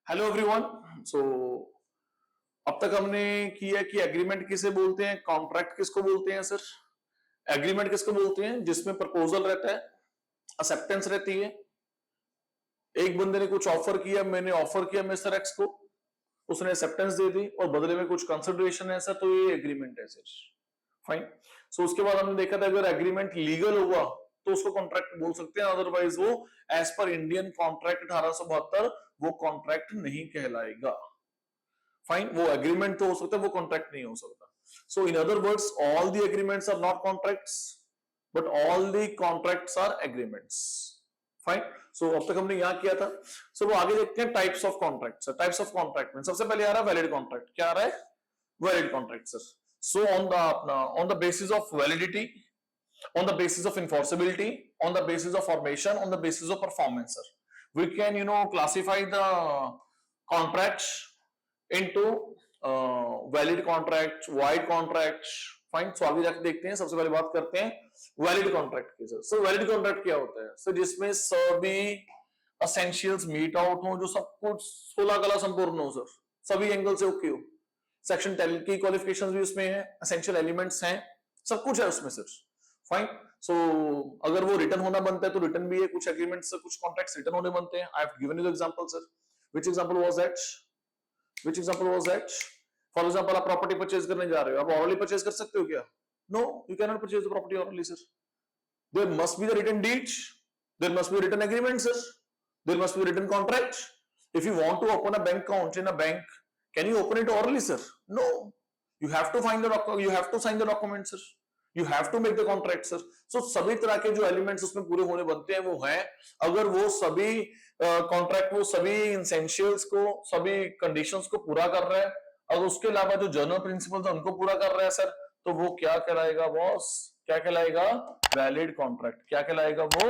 Hello everyone. सो अब तक हमने किया कि एग्रीमेंट किसे बोलते हैं, कॉन्ट्रैक्ट किसको बोलते हैं सर। एग्रीमेंट किसको बोलते हैं? जिसमें प्रपोजल रहता है, एक्सेप्टेंस रहती है। एक बंदे ने कुछ ऑफर किया, मैंने ऑफर किया मिस्टर एक्स को, उसने एक्सेप्टेंस दे दी और बदले में कुछ कंसिडरेशन है सर, तो ये एग्रीमेंट है सर। फाइन। सो उसके बाद हमने देखा था अगर एग्रीमेंट लीगल हुआ तो उसको कॉन्ट्रैक्ट बोल सकते हैं, अदरवाइज वो एज पर इंडियन कॉन्ट्रैक्ट 1872 वो कॉन्ट्रैक्ट नहीं कहलाएगा। फाइन, वो एग्रीमेंट तो हो सकता है, वो कॉन्ट्रैक्ट नहीं हो सकता। So in other words all the agreements are not contracts but all the contracts are agreements. Fine. So अब तक हमने यहां किया था। सो वो आगे देखते हैं types of contract. Types of contract में सबसे पहले आ रहा है वैलिड कॉन्ट्रैक्ट। क्या आ रहा है? Valid contract sir. So on the basis of validity, on the basis of enforceability, on the basis of formation, on the basis of performance sir, we can classify the contracts into valid contracts, void contracts। Fine. So आगे जाके देखते हैं। सबसे पहले बात करते हैं valid contract की सर। सो वैलिड कॉन्ट्रैक्ट क्या होता है सर? जिसमें सभी एसेंशियल्स मीट आउट हो, जो सब कुछ 16 कला संपूर्ण हो सर, सभी एंगल से ओके हो। सेक्शन 10 की क्वालिफिकेशंस भी उसमें है, एसेंशियल एलिमेंट्स हैं, सब कुछ है उसमें सर। फाइन। सो अगर वो रिटर्न होना बनता है तो रिटर्न भी है, कुछ एग्रीमेंट से कुछ कॉन्ट्रैक्ट्स रिटर्न होने बनते हैं। I have given you the example sir. Which example was that? Which example was that? For example आप प्रॉपर्टी परचेज करने जा रहे हो, आप ऑरली परचेज कर सकते हो क्या? No, you can not purchase the property orally sir. There must be the written deed, there must be written agreement sir, there must be written contract. If you want to open a bank account in a bank, can you open it orally sir? No, you have to find the you have to sign the document sir, you have to make the contract sir। so सभी तरह के जो elements उसमें पूरे होने बनते हैं वो हैं। अगर वो सभी कॉन्ट्रैक्ट वो सभी इंसेंशियल्स को, सभी कंडीशंस को पूरा कर रहा है, अगर उसके अलावा जो जनरल प्रिंसिपल्स है उनको पूरा कर रहा है सर, तो वो क्या कहलाएगा बॉस? क्या कहलाएगा? Valid contract. क्या कहलाएगा वो?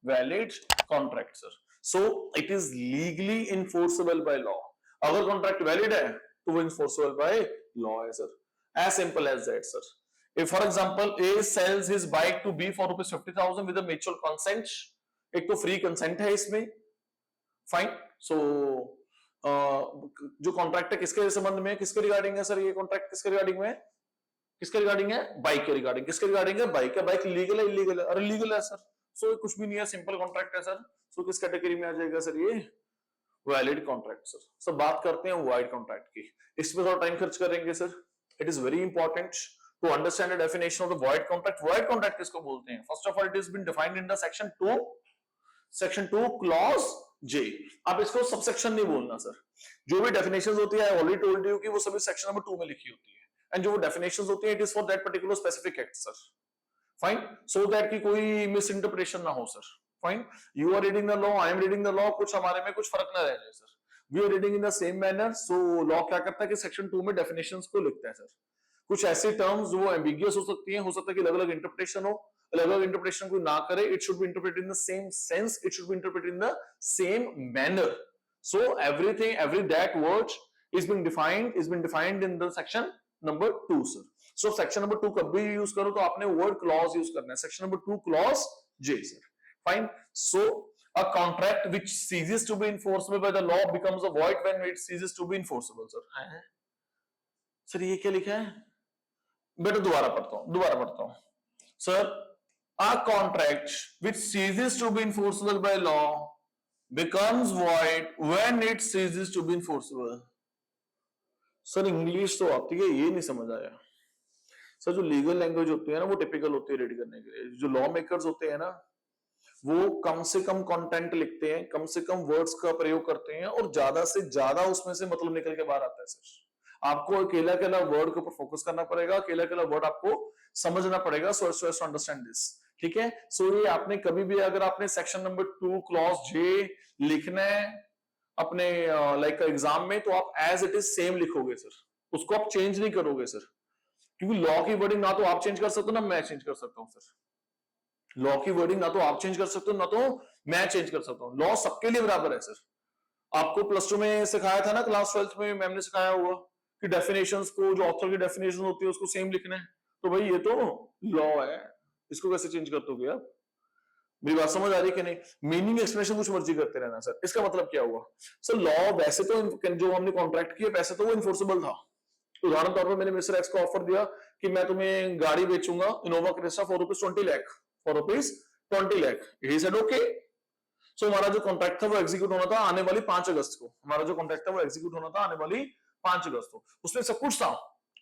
Valid contract sir. So it is legally enforceable by law. अगर कॉन्ट्रैक्ट वैलिड है तो वो इन्फोर्सेबल बाय लॉ है sir. as simple as that sir। if for example A sells his bike to B for rupees 50,000 with a mutual consent, एक तो free consent है इसमें। Fine. सो जो कॉन्ट्रैक्ट है किसके संबंध में, किसके रिगार्डिंग है सर? ये कॉन्ट्रैक्ट किसके रिगार्डिंग में? किसके रिगार्डिंग है? बाइक के रिगार्डिंग। किसके रिगार्डिंग है? बाइक है। बाइक लीगल है इलीगल है? अरे लीगल है सर। सो कुछ भी नहीं है, सिंपल कॉन्ट्रैक्ट है सर। सो किस कैटेगरी में आ जाएगा सर? ये वैलिड कॉन्ट्रैक्ट सर। सब बात करते हैं वाइड कॉन्ट्रैक्ट की, इसमें थोड़ा टाइम खर्च करेंगे sir. It is very important to understand the definition of the void contract. Void contract किसको बोलते हैं? First of all it is been defined in the section 2 clause J. आप इसको सबसेक्शन नहीं बोलना सर। जो भी डेफिनेशंस होती है, आई ऑलरेडी टोल्ड यू कि वो सभी सेक्शन नंबर 2 में लिखी होती है, एंड जो डेफिनेशंस होती है it is for that particular specific act sir. Fine. So that की कोई मिस इंटरप्रिटेशन ना हो sir. Fine. You are reading the law, I am reading the law, कुछ हमारे में कुछ फर्क ना रह जाए sir. We are reading in the same manner. So law क्या करता है कि सेक्शन 2 में डेफिनेशंस को लिखता है सर। कुछ ऐसे टर्म्स जो एम्बिगियस हो सकती हैं, हो सकता है कि अलग अलग इंटरप्रिटेशन हो, अलग अलग इंटरप्रिटेशन को ना करे। It should be interpreted in the same sense, it should be interpreted in the same manner. So everything, every that word is been defined in the section number 2 sir। so section number 2 कब भी use करो तो आपने word clause use करना है। section number 2 clause J sir। fine। so a contract which ceases to be enforceable by the law becomes a void when it ceases to be enforceable sir। Sir ये क्या लिखा है बेटा? दोबारा पढ़ता हूं sir. a contract which ceases to be enforceable by law becomes void when it ceases to be enforceable। Sir English तो आती है, ये नहीं समझ आया सर। जो लीगल लैंग्वेज होती है ना वो टिपिकल होती है रीड करने के लिए। जो लॉ मेकर्स होते हैं ना वो कम से कम कंटेंट लिखते हैं, कम से कम वर्ड्स का प्रयोग करते हैं और ज्यादा से ज्यादा उसमें से मतलब निकल के बाहर आता है सर। आपको अकेला अकेला वर्ड के ऊपर फोकस करना पड़ेगा, अकेला अकेला वर्ड आपको समझना पड़ेगा। So as to understand this, ठीक है। सो ये आपने कभी भी अगर आपने सेक्शन नंबर 2 क्लॉज जे लिखना है अपने लाइक एग्जाम में तो आप एज इट इज सेम लिखोगे सर, उसको आप चेंज नहीं करोगे सर। क्योंकि लॉ की वर्डिंग ना तो आप चेंज कर सकते हो ना मैं चेंज कर सकता हूं सर। लॉ की वर्डिंग ना तो आप चेंज कर सकते हो ना तो मैं चेंज कर सकता हूं। लॉ सबके लिए बराबर है सर। आपको प्लस 2 में सिखाया था ना, क्लास 12 में मैम ने सिखाया हुआ कि डेफिनेशंस को, जो ऑथर की डेफिनेशन होती है उसको सेम लिखना है। तो भाई ये तो लॉ है, इसको कैसे चेंज कर दोगे आप? मेरी बात समझ आ रही है कि नहीं? मीनिंग एक्सप्लेनेशन कुछ मर्जी करते रहना सर। इसका मतलब क्या हुआ सर? लॉ वैसे तो जो हमने कॉन्ट्रैक्ट किया वैसे तो वो इन्फोर्सेबल था। उदाहरण तौर पर मैंने मिस्टर एक्स को ऑफर दिया कि मैं तुम्हें गाड़ी बेचूंगा Innova Crysta for ₹20 lakh, for ₹20 lakh. He said okay. So हमारा जो कॉन्ट्रैक्ट था वो एग्जीक्यूट होना था आने वाली 5 अगस्त को। हमारा जो कॉन्ट्रैक्ट था वो एग्जीक्यूट होना था आने वाली 5 अगस्त को। उसमें सब कुछ था,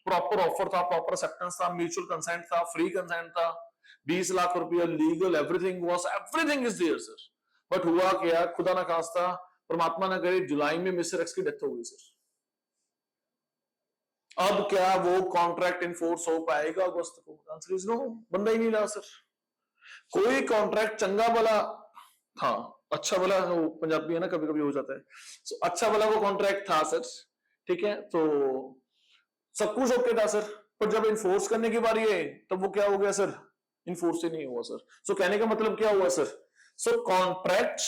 प्रॉपर ऑफर था, प्रॉपर एक्सेप्टेंस था, म्यूचुअल कंसेंट था, फ्री कंसेंट था, 20 लाख रुपया legal, everything is there sir. But हुआ क्या, खुदा ना खास्ता, परमात्मा ना करे, जुलाई में मिस्टर एक्स की डेथ हो गई सर। अब क्या वो कॉन्ट्रैक्ट इनफोर्स हो पाएगा अगस्त को? Answer is no. बंदा ही नहीं रहा सर। कोई कॉन्ट्रैक्ट चंगा भला था, अच्छा भला, वो पंजाबी है ना, कभी कभी हो जाता है। so, अच्छा भला वो कॉन्ट्रैक्ट था सर, ठीक है, तो सब कुछ ओके था सर। पर जब इन्फोर्स करने की बारी है तब वो क्या हो गया सर? इन्फोर्स ही नहीं हुआ सर। सो कहने का मतलब क्या हुआ सर? सो कॉन्ट्रैक्ट,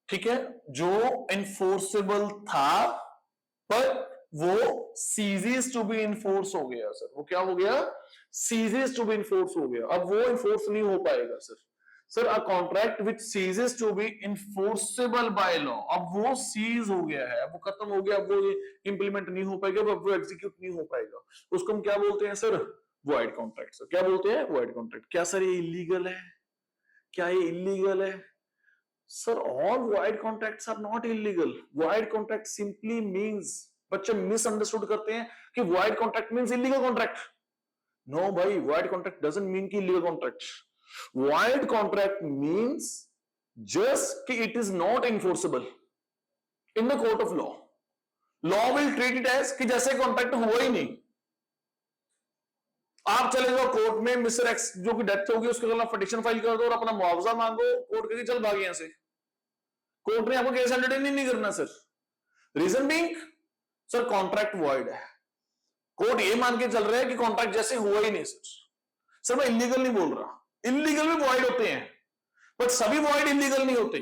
ठीक है, जो इन्फोर्सेबल था पर वो सीजेस टू बी इन्फोर्स हो गया सर। वो क्या हो गया? सीजेस टू बी इन्फोर्स हो गया। अब वो इन्फोर्स नहीं हो पाएगा sir. Sir a contract which ceases to be enforceable by law, अब वो सीज हो गया है, अब वो खत्म हो गया, अब वो इंप्लीमेंट नहीं हो पाएगा, अब वो एग्जीक्यूट नहीं हो पाएगा। उसको हम क्या बोलते हैं सर? Void contract sir. क्या बोलते हैं? Void contract. क्या सर ये इलीगल है? क्या ये इलीगल है? Sir all void contracts are not illegal. Void contract simply means, बच्चे मिसअंडरस्टूड करते हैं कि void contract means illegal contract. No भाई, void contract doesn't mean कि illegal contract. Void contract means just कि it is not enforceable in the court of law. Law will treat it as कि जैसे contract हुआ ही नहीं। आप चले जाओ कोर्ट में, मिस्टर एक्स जो की डेथ होगी उसके खिलाफ पिटीशन फाइल कर दो और अपना मुआवजा मांगो, कोर्ट कहेगी चल भाग यहां से। कोर्ट ने आपको केस एंटरटेन नहीं करना sir. Reason being sir contract void है। कोर्ट ये मान के चल रहा है कि कॉन्ट्रैक्ट जैसे हुआ ही नहीं सर। सर मैं इलीगल नहीं बोल रहा, इलीगल भी वॉइड होते हैं, बट सभी वॉइड इलीगल नहीं होते।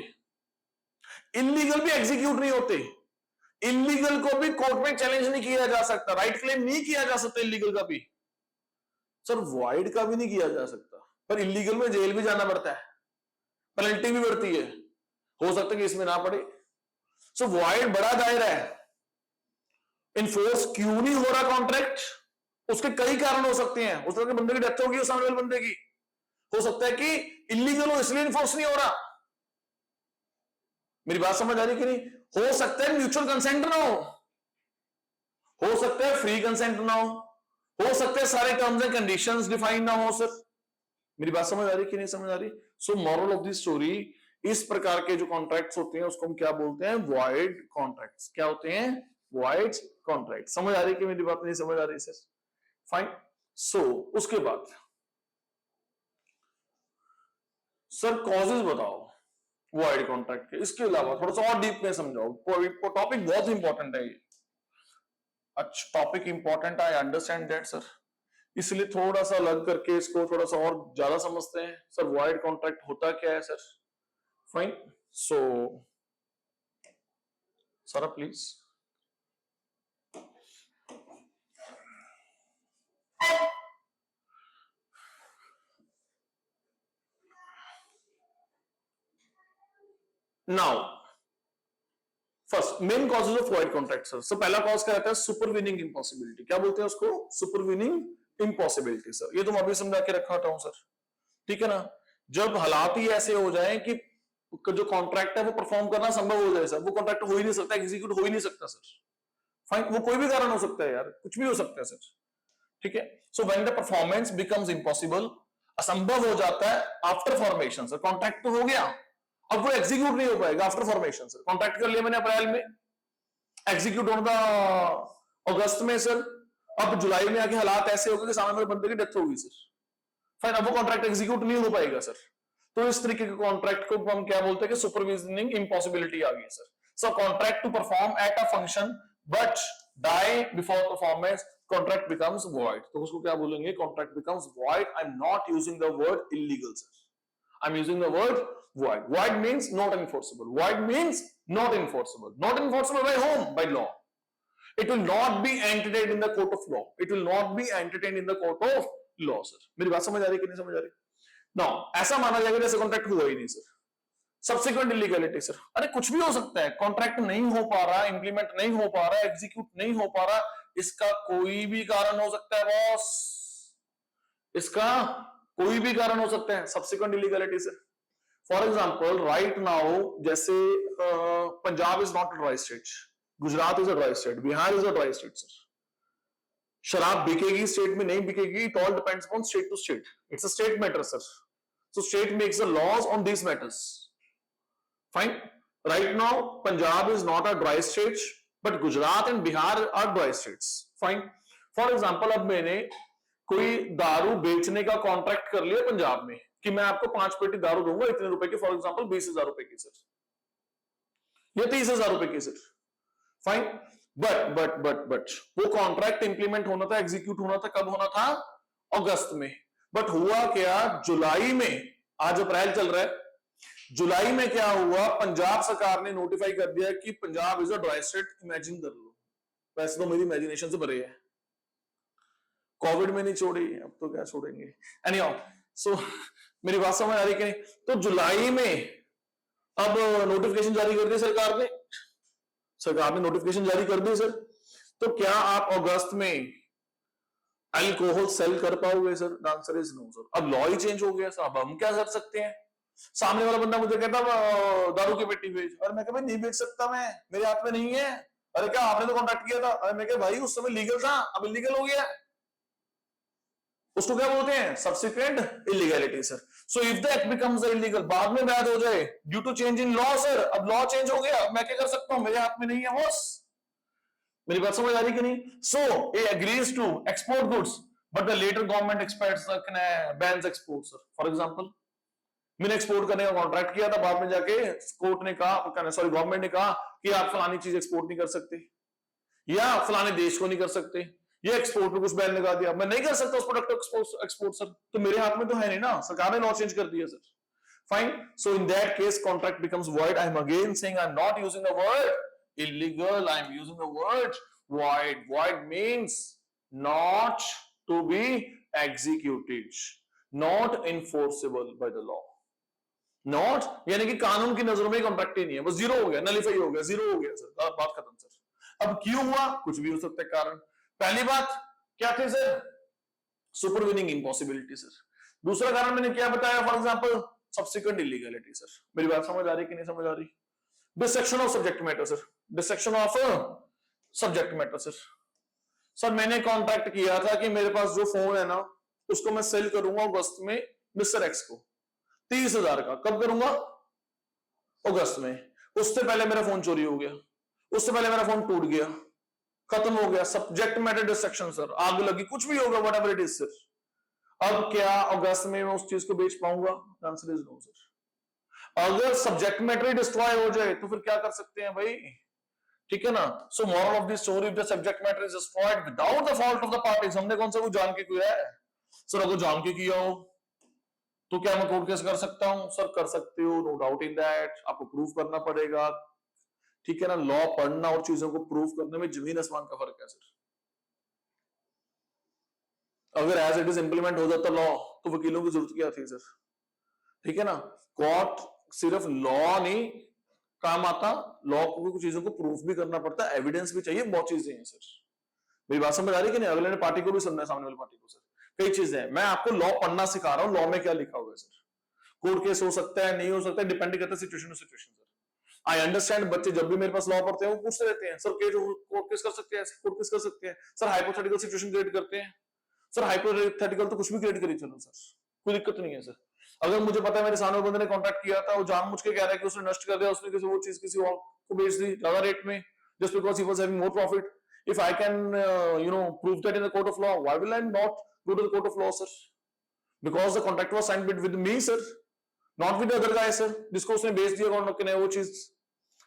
इलीगल भी एग्जीक्यूट नहीं होते। इलीगल को भी कोर्ट में चैलेंज नहीं किया जा सकता, राइट क्लेम नहीं किया जा सकता इलीगल का भी। सर वॉइड का भी नहीं किया जा सकता, पर इलीगल में जेल भी जाना पड़ता है, पेनल्टी भी बढ़ती है, हो सकता है कि इसमें ना पड़े। सो वॉइड बड़ा दायरा है। इन्फोर्स क्यों नहीं हो रहा कॉन्ट्रैक्ट? उसके कई कारण हो सकते हैं। उस तरह के बंदे की डेथ होगी, उस सामने वाले बंदे की, हो सकता है कि इलीगल हो इसलिए इन्फोर्स नहीं हो रहा। मेरी बात समझ आ रही कि नहीं? हो सकता है म्यूचुअल कंसेंट ना हो सकता है फ्री कंसेंट ना हो सकता है सारे टर्म्स एंड कंडीशंस डिफाइन ना हो सर। मेरी बात समझ आ रही कि नहीं समझ आ रही? So moral of the story, इस प्रकार के जो कॉन्ट्रैक्ट्स होते हैं उसको हम क्या बोलते हैं? Void contracts. क्या होते हैं? Void contract. समझ आ रही कि मेरी बात नहीं समझ आ रही सर? फाइन। सो उसके बाद सर कॉजेज बताओ वॉइड कॉन्ट्रैक्ट के, इसके अलावा थोड़ा सा और डीप में समझाओ। टॉपिक बहुत इंपॉर्टेंट है ये। अच्छा topic important, I understand that sir, इसलिए थोड़ा सा अलग करके इसको थोड़ा सा और ज्यादा समझते हैं। सर वॉइड कॉन्ट्रैक्ट होता क्या है sir? Fine. So sir please. Now first main causes of void contract sir. So पहला कॉज क्या रहता है? Supervening impossibility. क्या बोलते हैं उसको? Supervening impossibility sir. ये तो मैं अभी समझा के रखा था सर, ठीक है ना? जब हालात ही ऐसे हो जाए कि जो कॉन्ट्रैक्ट है वो परफॉर्म करना संभव हो जाए सर, वो कॉन्ट्रैक्ट हो ही नहीं सकता, एग्जीक्यूट हो ही नहीं सकता सर। फाइन, वो कोई भी कारण हो सकता है यार, कुछ भी हो सकता है सर, ठीक है। So when the performance becomes impossible, असंभव हो जाता है आफ्टर फॉर्मेशन सर। कॉन्ट्रैक्ट तो हो गया, अब वो एग्जीक्यूट नहीं हो पाएगा आफ्टर फॉर्मेशन सर। कॉन्ट्रैक्ट कर लिया मैंने अप्रैल में, एग्जीक्यूट होगा अगस्त में सर, अब जुलाई में आके हालात ऐसे हो गए कि सामने वाले बंदे की डेथ होगी सर। फाइन, अब वो कॉन्ट्रैक्ट एग्जीक्यूट नहीं हो पाएगा सर। तो इस तरीके के कॉन्ट्रैक्ट को हम क्या बोलते हैं कि सुपरविजनिंग इम्पॉसिबिलिटी आ गई sir. So contract to perform at a function but die before performance, contract becomes void. तो उसको क्या बोलेंगे? Contract becomes void. I'm not using the word illegal sir, I'm using the word void. Void means not enforceable. Void means not enforceable. Not enforceable by whom? By law. It will not be entertained in the court of law. It will not be entertained in the court of law sir. मेरी बात समझ आ रही कि नहीं समझ आ रही? नो, ऐसा माना जाएगा जैसे कॉन्ट्रैक्ट हुआ ही नहीं सर। सब्सिक्वेंट इलीगलिटी सर, अरे कुछ भी हो सकता है, कॉन्ट्रैक्ट नहीं हो पा रहा, इंप्लीमेंट नहीं हो पा रहा, एग्जीक्यूट नहीं हो पा रहा, इसका कोई भी कारण हो सकता है बॉस, इसका कोई भी कारण हो सकता है सब्सिक्वेंट इलीगलिटी से। फॉर एग्जाम्पल राइट नाउ, जैसे Punjab is not a dry state, Gujarat is a dry state, Bihar is a dry state sir. शराब बिकेगी स्टेट में, नहीं बिकेगी, it all depends on state to state, it's a state matter sir. So state makes the laws on this matters. Fine, right now Punjab is not a dry state, but Gujarat and Bihar are dry states. Fine, for example अब मैंने कोई दारू बेचने का contract कर लिया पंजाब में कि मैं आपको 5 पेटी दारू दूंगा इतने रुपए की, फॉर एग्जांपल 20,000 रुपए की सर, या 30,000 रुपए की सर। फाइन, बट वो कॉन्ट्रैक्ट इंप्लीमेंट होना था, एग्जीक्यूट होना था, कब होना था? अगस्त में। बट हुआ क्या, जुलाई में, आज अप्रैल चल रहा है, जुलाई में क्या हुआ, पंजाब सरकार ने नोटिफाई कर दिया कि Punjab is a dry state. Imagine कर लो, वैसे तो मेरी इमेजिनेशन से भरे है, कोविड में नहीं छोड़ी, अब तो क्या छोड़ेंगे। एनीहाउ, सो मेरी बात समझ आ रही कि नहीं? तो जुलाई में अब नोटिफिकेशन जारी कर दी सरकार ने, नोटिफिकेशन जारी कर दी सर। तो क्या आप अगस्त में अल्कोहल सेल कर पाओगे sir? Answer is no sir. अब लॉ ही चेंज हो गया सर, अब हम क्या कर सकते हैं? सामने वाला बंदा मुझे कहता दारू की पेटी बेच, और मैं कहा नहीं बेच सकता, मैं, मेरे हाथ में नहीं है। अरे क्या आपने तो कॉन्ट्रैक्ट किया था? अरे मैं कहा भाई उस समय लीगल था, अब इलीगल हो गया। उसको क्या बोलते हैं? Subsequent illegality sir. So if the act becomes illegal, बाद में बैड हो जाए due to change in law sir, अब लॉ चेंज हो गया, मैं क्या कर सकता हूं? मेरे हाथ में नहीं है बॉस। मेरी बात समझ आ रही कि नहीं? So A agrees to export goods but the later government experts bans export sir. For example मैंने एक्सपोर्ट करने का कॉन्ट्रैक्ट किया था, बाद में जाके कोर्ट ने कहा, सॉरी गवर्नमेंट ने कहा कि आप फलानी चीज एक्सपोर्ट नहीं कर सकते, या फलाने देश को नहीं कर सकते, ये एक्सपोर्ट पे कुछ बैन लगा दिया, मैं नहीं कर सकता उस प्रोडक्ट एक्सपोर्ट सर। तो मेरे हाथ में तो है नहीं ना, सरकार ने लॉ चेंज कर दिया sir. Fine, so in that case contract becomes void. I am again saying, I am not using the word illegal, I am using the word void. Void means not to be executed, not enforceable by the law. Not यानी कि कानून की नजरों में contract ही नहीं है, बस जीरो हो गया, नलीफाई हो गया, जीरो हो गया सर, बात खत्म सर। अब क्यों हुआ? कुछ भी हो सकता है कारण। पहली बात क्या थी सर? Supervening impossibility sir. दूसरा कारण मैंने क्या बताया? For example subsequent illegality sir. मेरी बात समझ आ रही कि नहीं समझ आ रही? Dissection of subject matter sir, dissection of subject matter sir. Sir मैंने कॉन्ट्रैक्ट किया था कि मेरे पास जो फोन है ना उसको मैं सेल करूंगा अगस्त में मिस्टर एक्स को 30,000 का। कब करूंगा? अगस्त में। उससे पहले मेरा फोन चोरी हो गया, उससे पहले मेरा फोन टूट गया, खत्म हो गया। सब्जेक्ट मैटर डिस्ट्रक्शन सर, आग लगी, कुछ भी होगा, व्हाटएवर इट इज सर। अब क्या अगस्त में मैं उस चीज को बेच पाऊंगा? Answer is no sir. अगर सब्जेक्ट मैटर डिस्ट्रॉय हो जाए तो फिर क्या कर सकते हैं भाई? ठीक है ना? So moral of this story, if the subject matter is destroyed without the fault of the parties, हमने कौन सा कुछ जान के किया है सर? अगर जान के किया हो तो क्या मैं कोर्ट केस कर सकता हूं? सर कर सकते हो, नो डाउट इन दैट। आपको प्रूफ करना पड़ेगा, ठीक है ना? लॉ पढ़ना और चीजों को प्रूफ करने में जमीन आसमान का फर्क है सर। अगर एज इट इज इंप्लीमेंट हो जाता लॉ तो वकीलों की जरूरत क्या थी सर? ठीक है ना? कोर्ट सिर्फ लॉ नहीं काम आता, लॉ को कुछ चीजों को प्रूफ भी करना पड़ता है, एविडेंस भी चाहिए, बहुत चीजें हैं सर। मेरी बात समझ आ रही है कि नहीं? अगले पार्टी को भी सुनना है, सामने वाली पार्टी को सर। कई चीजें हैं, मैं आपको लॉ पढ़ना सिखा रहा हूं, लॉ में क्या लिखा हुआ है सर। कोर्ट केस हो सकता है, नहीं हो सकता है, डिपेंड करता है situation to situation sir. I understand, बच्चे जब भी मेरे पास लॉ पढ़ते हैं वो पूछते रहते हैं सर कोर्ट केस कर सकते हैं, कोर्ट केस कर सकते हैं सर, हाइपोथेटिकल सिचुएशन क्रिएट करते हैं सर। हाइपोथेटिकल तो कुछ भी क्रिएट करी चलो सर, कोई दिक्कत नहीं है सर। अगर मुझे पता है मेरे सामने बंदे ने कॉन्ट्रैक्ट किया था, वो जानबूझ के कह रहा है कि उसने नष्ट कर दिया, उसने किसी वो चीज किसी और को बेच दी ज्यादा रेट में, just because he was having more profit. If I can, prove that in the court of law, why will I not go to the court of law, sir? Because the contract was signed with me, sir, not with the other guy, sir, जिसको उसने बेच दिया कौन ने वो चीज।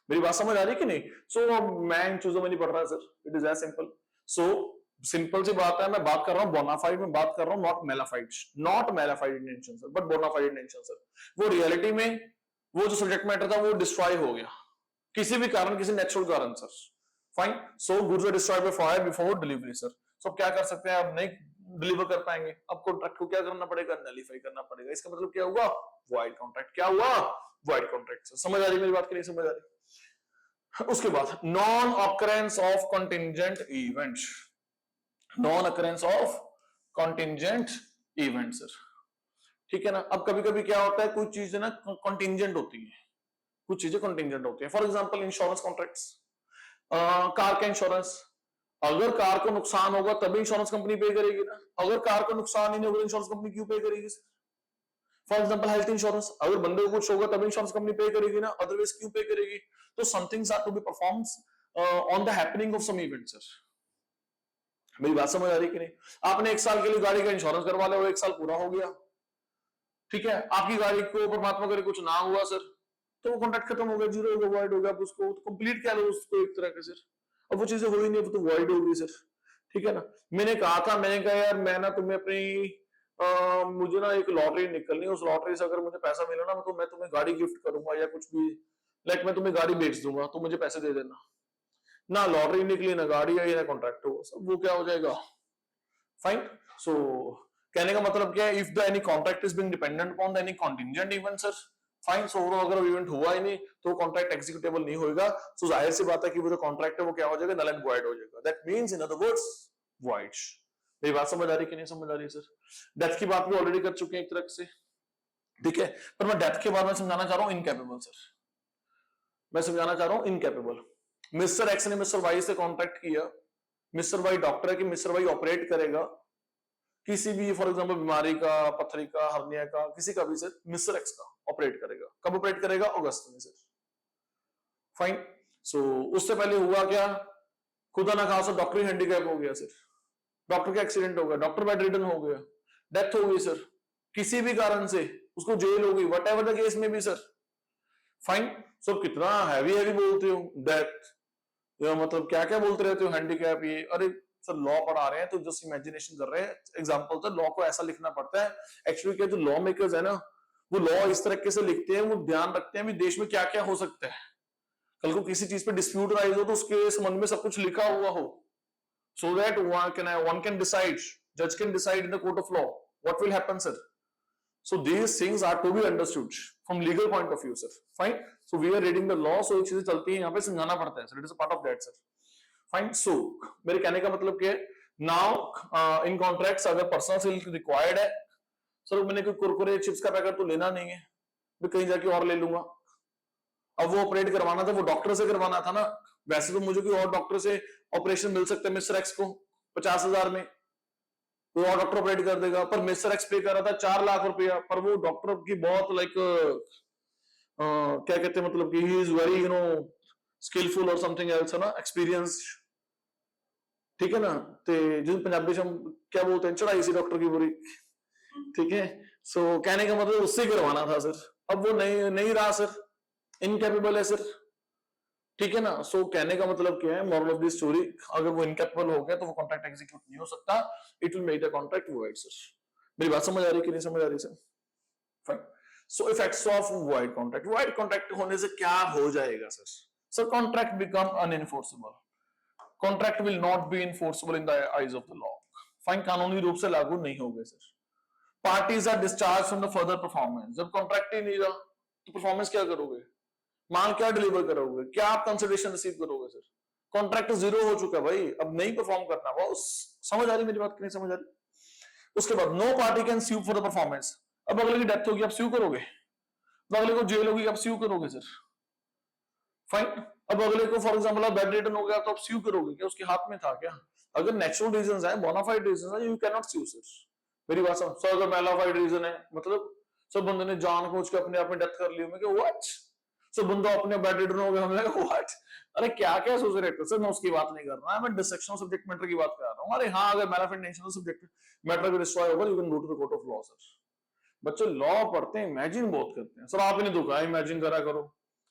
मेरी बात समझ आ रही है कि नहीं? So मैं इन चीजों में नहीं पढ़ रहा sir, it is as simple. So simple सी बात है, मैं बात कर रहा हूँ बोनाफाइड में, बात कर रहा हूँ not mala fide intention sir, but bona fide intention sir. वो रियलिटी में वो जो सब्जेक्ट मैटर था वो डिस्ट्रॉय हो गया किसी भी कारण, किसी नेचुरल कारण sir. Fine, so goods are destroyed by fire before delivery sir. So क्या कर सकते हैं? अब नहीं डिलीवर कर पाएंगे। अब कॉन्ट्रैक्ट को क्या करना पड़ेगा, नलीफाई करना पड़ेगा। इसका मतलब क्या हुआ, वॉइड कॉन्ट्रैक्ट। क्या हुआ, वॉइड कॉन्ट्रैक्ट। समझ आ रही मेरी बात की नहीं समझ आ रही? उसके बाद non occurrence of contingent events, non occurrence of contingent event sir, ठीक है ना। अब कभी कभी क्या होता है, कुछ चीजें ना कंटिंजेंट होती है, कुछ चीजें कंटिंजेंट होती है। For example insurance contracts, car का इंश्योरेंस, अगर कार को नुकसान होगा तभी इंश्योरेंस कंपनी पे करेगी ना, अगर कार को नुकसान ही नहीं होगा इंश्योरेंस कंपनी क्यों पे करेगी? फॉर एग्जांपल हेल्थ इंश्योरेंस, अगर बंदे को कुछ होगा तभी इंश्योरेंस कंपनी पे करेगी ना, अदरवाइज क्यों पे करेगी? तो somethings are to be performed on the happening of some event sir. मेरी बात समझ आ रही कि नहीं? आपने एक साल के लिए गाड़ी का इंश्योरेंस करवा लिया, वो एक साल पूरा हो गया, ठीक है, आपकी गाड़ी को परमात्मा करे कुछ ना हुआ सर, तो वो कॉन्ट्रैक्ट खत्म हो गया, जीरो हो गया, वॉइड हो गया, आप उसको कंप्लीट क्या लो उसको एक तरह के सर। अब वो चीजें हो ही नहीं, वो तो वॉइड होगी सर, ठीक है ना। मैंने कहा था, मैंने कहा यार मैं ना तुम्हें अपनी मुझे ना एक लॉटरी निकलनी है, उस लॉटरी से अगर मुझे पैसा मिला ना तो मैं तुम्हें गाड़ी गिफ्ट करूंगा या कुछ भी, लाइक मैं तुम्हें गाड़ी बेच दूंगा तो मुझे पैसे दे देना। ना लॉटरी निकली, ना गाड़ी आई, ना कॉन्ट्रैक्ट हुआ, सब वो क्या हो जाएगा, फाइन। सो कहने का मतलब क्या है, if the any contract is being dependent upon the any contingent event sir, fine. So अगर इवेंट हुआ ही नहीं तो कॉन्ट्रैक्ट एग्जीक्यूटेबल नहीं होगा। सो जाहिर सी बात है कि वो जो कॉन्ट्रैक्ट है वो क्या हो जाएगा, नल एंड वॉइड हो जाएगा। That means in other words void. मेरी बात समझ आ रही कि नहीं समझ आ रही सर? डेथ की बात भी ऑलरेडी कर चुके हैं एक तरह से, ठीक है, पर मैं डेथ के बारे में समझाना चाह रहा हूं इनकैपेबल सर, मैं समझाना चाह रहा हूं इनकैपेबल। मिस्टर एक्स ने मिस्टर वाई से कॉन्ट्रैक्ट किया, मिस्टर वाई डॉक्टर है कि मिस्टर वाई ऑपरेट करेगा किसी भी, फॉर एग्जांपल बीमारी का, पथरी का, हर्निया का, किसी का भी सर, मिस्टर एक्स का ऑपरेट करेगा। कब ऑपरेट करेगा? अगस्त में सर, फाइन। सो उससे पहले हुआ क्या, खुदा ना खासा डॉक्टर हैंडीकैप हो गया सर, डॉक्टर का एक्सीडेंट हो गया, डॉक्टर बेड रिडन हो गया, डेथ हो गई सर, किसी भी कारण से उसको जेल हो गई, वट एवर द केस में भी सर, फाइन। सो कितना हैवी हैवी बोलते हो, डेथ, मतलब क्या क्या बोलते रहते हो, हैंडीकैप, ये, अरे सर लॉ पढ़ा रहे हैं तो जस्ट इमेजिनेशन कर रहे हैं, एग्जांपल तो लॉ को ऐसा लिखना पड़ता है। एक्चुअली क्या, जो लॉ मेकर्स है ना, वो लॉ इस तरीके से लिखते हैं, वो ध्यान रखते हैं भी देश में क्या क्या हो सकता है, कल को किसी चीज पे डिस्प्यूट राइज हो तो उसके संबंध में सब कुछ लिखा हुआ हो, so that one can decide, जज can decide in the court of law what will happen sir. So these things are to be understood from legal point of view, sir. Fine. So we are reading the law, so ये चीजें चलती हैं, यहाँ पे समझाना पड़ता है, sir. It is a part of that, sir. Fine. So मेरे कहने का मतलब क्या है? Now in contracts अगर personal seal required है, सर मैंने कोई कुरकुरे चिप्स का पैकेट तो लेना नहीं है, मैं कहीं जाके और ले लूंगा। अब वो ऑपरेट करवाना था, वो डॉक्टर से करवाना था ना, वैसे तो मुझे कोई और डॉक्टर से ऑपरेशन मिल सकता है मिस्टर एक्स को 50,000 में, कोई और डॉक्टर ऑपरेट कर देगा, पर मिस्टर एक्स पे कर रहा था 4 लाख रुपया, पर वो डॉक्टर की बहुत लाइक क्या कहते हैं, मतलब कि ही इज वेरी स्किलफुल और समथिंग एल्स है ना, एक्सपीरियंस, ठीक है ना। तो जिस पंजाबी से हम क्या बोलते हैं, चढ़ाई सी डॉक्टर की पूरी, ठीक है। सो कहने का मतलब उससे करवाना था सर, अब वो नहीं रहा सर, इनकैपेबल है सर, ठीक है ना। सो कहने का मतलब क्या है, मॉरल ऑफ द स्टोरी, अगर वो इनकैपेबल हो गया तो वो कॉन्ट्रैक्ट एग्जीक्यूट नहीं हो सकता, it will make the contract void sir. मेरी बात समझ आ रही कि नहीं समझ आ रही sir? Fine. So effects of void contract, void contract होने से क्या हो जाएगा sir? Sir contract become unenforceable, contract will not be enforceable in the eyes of the law, fine, कानूनी रूप से लागू नहीं होंगे sir. Parties are discharge from the further performance, जब कॉन्ट्रैक्ट ही नहीं रहा तो परफॉर्मेंस क्या करोगे, माल क्या डिलीवर करोगे, क्या आप कंसिडरेशन रिसीव करोगे सर? कॉन्ट्रैक्ट जीरो हो चुका है भाई, अब नहीं परफॉर्म करना वो, समझ आ रही मेरी बात कि नहीं समझ आ रही? उसके बाद no party can sue for the performance, अब अगले की डेथ होगी आप स्यू करोगे, अब अगले को जेल होगी आप स्यू करोगे सर, फाइन। अब अगले को फॉर एग्जांपल आप बेड रिटर्न हो गया तो आप स्यू करोगे क्या, उसके हाथ में था क्या? अगर नेचुरल रीजंस है, बोनाफाइड रीजंस है, you can not sue sir. मेरी बात समझ, सर अगर मेलाफाइड रीजन है, मतलब सब बंदे ने जानबूझ के अपने आप में डेथ कर ली, मैं क्या व्हाट, सब बंदा अपने बेड रिटर्न हो गया, हमने व्हाट, अरे क्या क्या सोच रहे थे सर, मैं उसकी बात नहीं कर रहा, मैं डिसेक्शन सब्जेक्ट मैटर की बात कर रहा हूं। अरे हाँ, अगर मेलाफाइड नेचुरल सब्जेक्ट मैटर को डिस्ट्रॉय होगा, you can go to the court of law sir. बच्चे लॉ पढ़ते हैं, इमेजिन बहुत करते हैं सर, आपने तो कहा इमेजिन करा करो,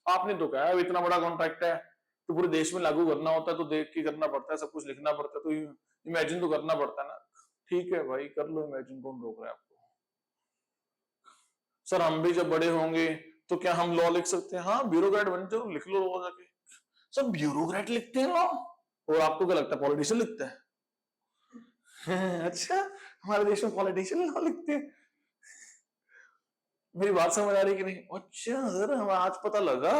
आपने तो कहा इतना बड़ा कॉन्ट्रैक्ट है तो पूरे देश में लागू करना होता है तो देख के करना पड़ता है, सब कुछ लिखना पड़ता है, तो इमेजिन तो करना पड़ता है ना। ठीक है भाई, कर लो इमेजिन, कौन रोक रहा है आपको? सर हम भी जब बड़े होंगे तो क्या हम लॉ लिख सकते हैं? हाँ, ब्यूरोक्रेट बन जाओ, लिख लो लॉ जाके। सर ब्यूरोक्रेट लिखते हैं लॉ, और आपको क्या लगता है पॉलिटिशियन लिखता है? अच्छा, हमारे देश में पॉलिटिशियन लॉ लिखते हैं। मेरी बात समझ आ रही कि नहीं? अच्छा सर, हमें आज पता लगा।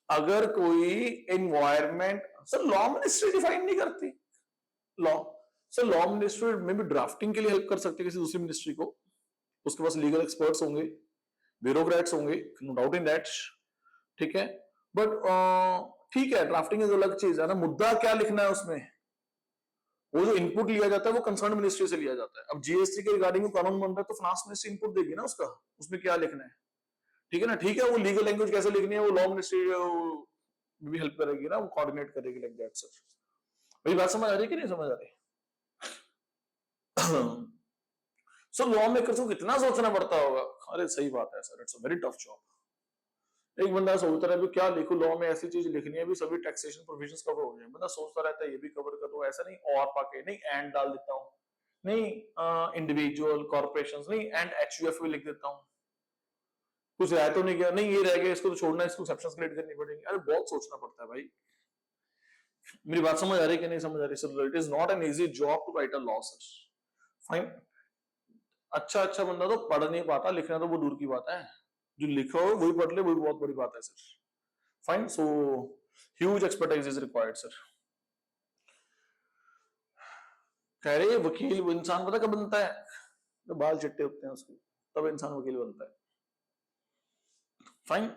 अगर कोई environment, sir law ministry define नहीं करती लॉ। सर लॉ मिनिस्ट्री में भी ड्राफ्टिंग के लिए हेल्प कर सकती है किसी दूसरी मिनिस्ट्री को, उसके पास लीगल एक्सपर्ट्स होंगे, ब्यूरोक्रेट्स होंगे, नो डाउट इन दैट, ठीक है। बट ठीक है, ड्राफ्टिंग इज अलग चीज है ना, मुद्दा क्या लिखना है उसमें, वो जो इनपुट लिया जाता है वो कंसर्न मिनिस्ट्री से लिया जाता है। अब जीएसटी के रिगार्डिंग कानून बन रहा है तो फाइनेंस मिनिस्ट्री इनपुट देगी ना उसका, उसमें क्या लिखना है, ठीक है ना। ठीक है, वो लीगल लैंग्वेज कैसे लिखनी है वो लॉ मिनिस्ट्री भी हेल्प करेगी ना, वो कोऑर्डिनेट करेगी, लाइक दैट सर। मेरी बात समझ आ रही है कि नहीं समझ आ रही? सो लॉ मेकर्स को कितना सोचना पड़ता होगा। अरे सही बात है sir, it's a very tough job. एक बंदा सोचता रहा क्या लिखूं लॉ में, ऐसी चीज लिखनी है भी सभी टैक्सेशन प्रोविजंस कवर हो जाए, बंदा सोचता रहता है ये भी कवर कर दूं, ऐसा नहीं और पाके नहीं एंड डाल देता हूं, नहीं इंडिविजुअल कॉर्पोरेशंस नहीं एंड एचयूएफ भी लिख देता हूं, कुछ रह तो नहीं गया, नहीं ये रह गया इसको तो छोड़ना, इसको एक्सेप्शंस क्रिएट करनी पड़ेगी। अरे बहुत सोचना पड़ता है भाई। मेरी बात समझ आ रही है कि नहीं समझ आ रही? Sir it is not an easy job to write a law sir. Fine, अच्छा अच्छा बंदा तो पढ़ नहीं पाता, लिखना तो वो दूर की बात है, जो लिखा हो वही पढ़ ले वही बहुत बड़ी बात है sir. Fine, so huge expertise is required sir. कह रहे वकील वो इंसान पता कब बनता है, तो बाल चिट्टे होते हैं उसके, तब इंसान वकील बनता है। फाइन,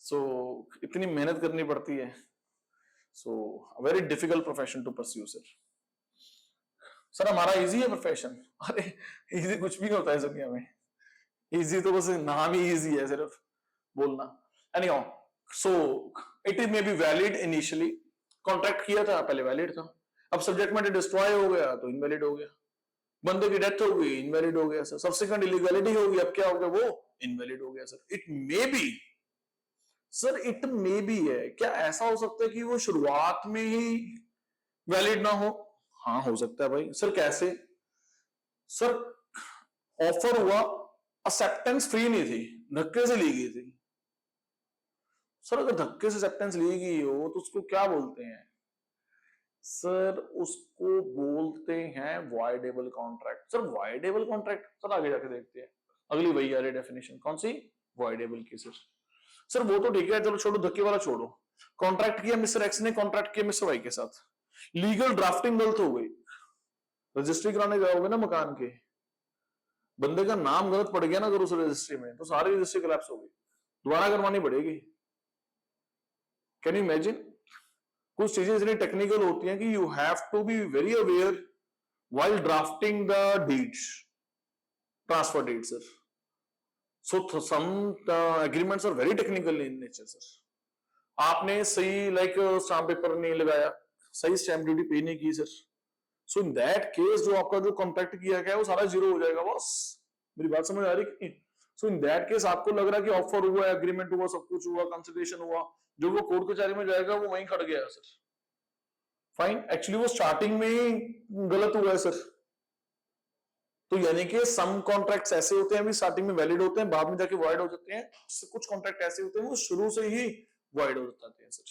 सो इतनी मेहनत करनी पड़ती है, so very difficult profession to pursue sir. Sir हमारा इजी है प्रोफेशन? अरे इजी कुछ भी नहीं होता है इस दुनिया में, इजी तो बस नाम ही इजी है सिर्फ बोलना। Anyhow, so it may be valid initially, contract किया था पहले वैलिड था, अब सब्जेक्ट मैटर डिस्ट्रॉय हो गया तो इनवैलिड हो गया, बंदे की डेथ हो गई इनवैलिड हो गया सर, सब्सिक्वेंट इलीगैलिटी हो गई अब क्या हो गया वो इनवैलिड हो गया sir. It may be, sir it may be है क्या, ऐसा हो सकता है कि वो शुरुआत में ही वैलिड ना हो? हाँ हो सकता है भाई। सर कैसे? सर ऑफर हुआ, एक्सेप्टेंस फ्री नहीं थी, धक्के से ली गई थी। सर अगर धक्के से एक्सेप्टेंस ली गई हो तो उसको क्या बोलते हैं? सर उसको बोलते हैं voidable contract. Sir voidable contract, sir आगे जाके देखते हैं, अगली वही आ रही डेफिनेशन, कौन सी? वॉइडेबल की सर। सर वो तो ठीक है, चलो छोड़ो धक्के वाला छोड़ो, कॉन्ट्रैक्ट किया मिस्टर एक्स ने, कॉन्ट्रैक्ट किया मिस्टर वाई के साथ, लीगल ड्राफ्टिंग गलत हो गई, रजिस्ट्री कराने जाओगे ना मकान के, बंदे का नाम गलत पड़ गया ना अगर उस रजिस्ट्री में, तो सारी रजिस्ट्री कोलैप्स हो गई, दोबारा करवानी पड़ेगी। Can you imagine? कुछ चीजें इतनी टेक्निकल होती हैं कि you have to be very aware while drafting the deeds, transfer deeds sir. So some agreements are very technical in nature sir. आपने सही लाइक स्टाम्प पेपर नहीं लगाया, सही स्टैम्प ड्यूटी पे नहीं की sir, so in that case जो आपका जो कॉन्ट्रैक्ट किया गया है वो सारा जीरो हो जाएगा बॉस। मेरी बात समझ आ रही है? सो इन दैट केस आपको लग रहा है कि ऑफर हुआ, एग्रीमेंट हुआ, सब कुछ हुआ, कंसिडरेशन हुआ, जो वो कोर्ट कचहरी में जाएगा वो वहीं खड़ गया सर। फाइन, एक्चुअली वो स्टार्टिंग में ही गलत हुआ है सर। तो यानी कि सम कॉन्ट्रैक्ट्स ऐसे होते हैं भी स्टार्टिंग में वैलिड होते हैं, बाद में जाके वॉइड हो जाते हैं, कुछ कॉन्ट्रैक्ट ऐसे होते हैं वो शुरू से ही वॉइड हो जाते हैं सर।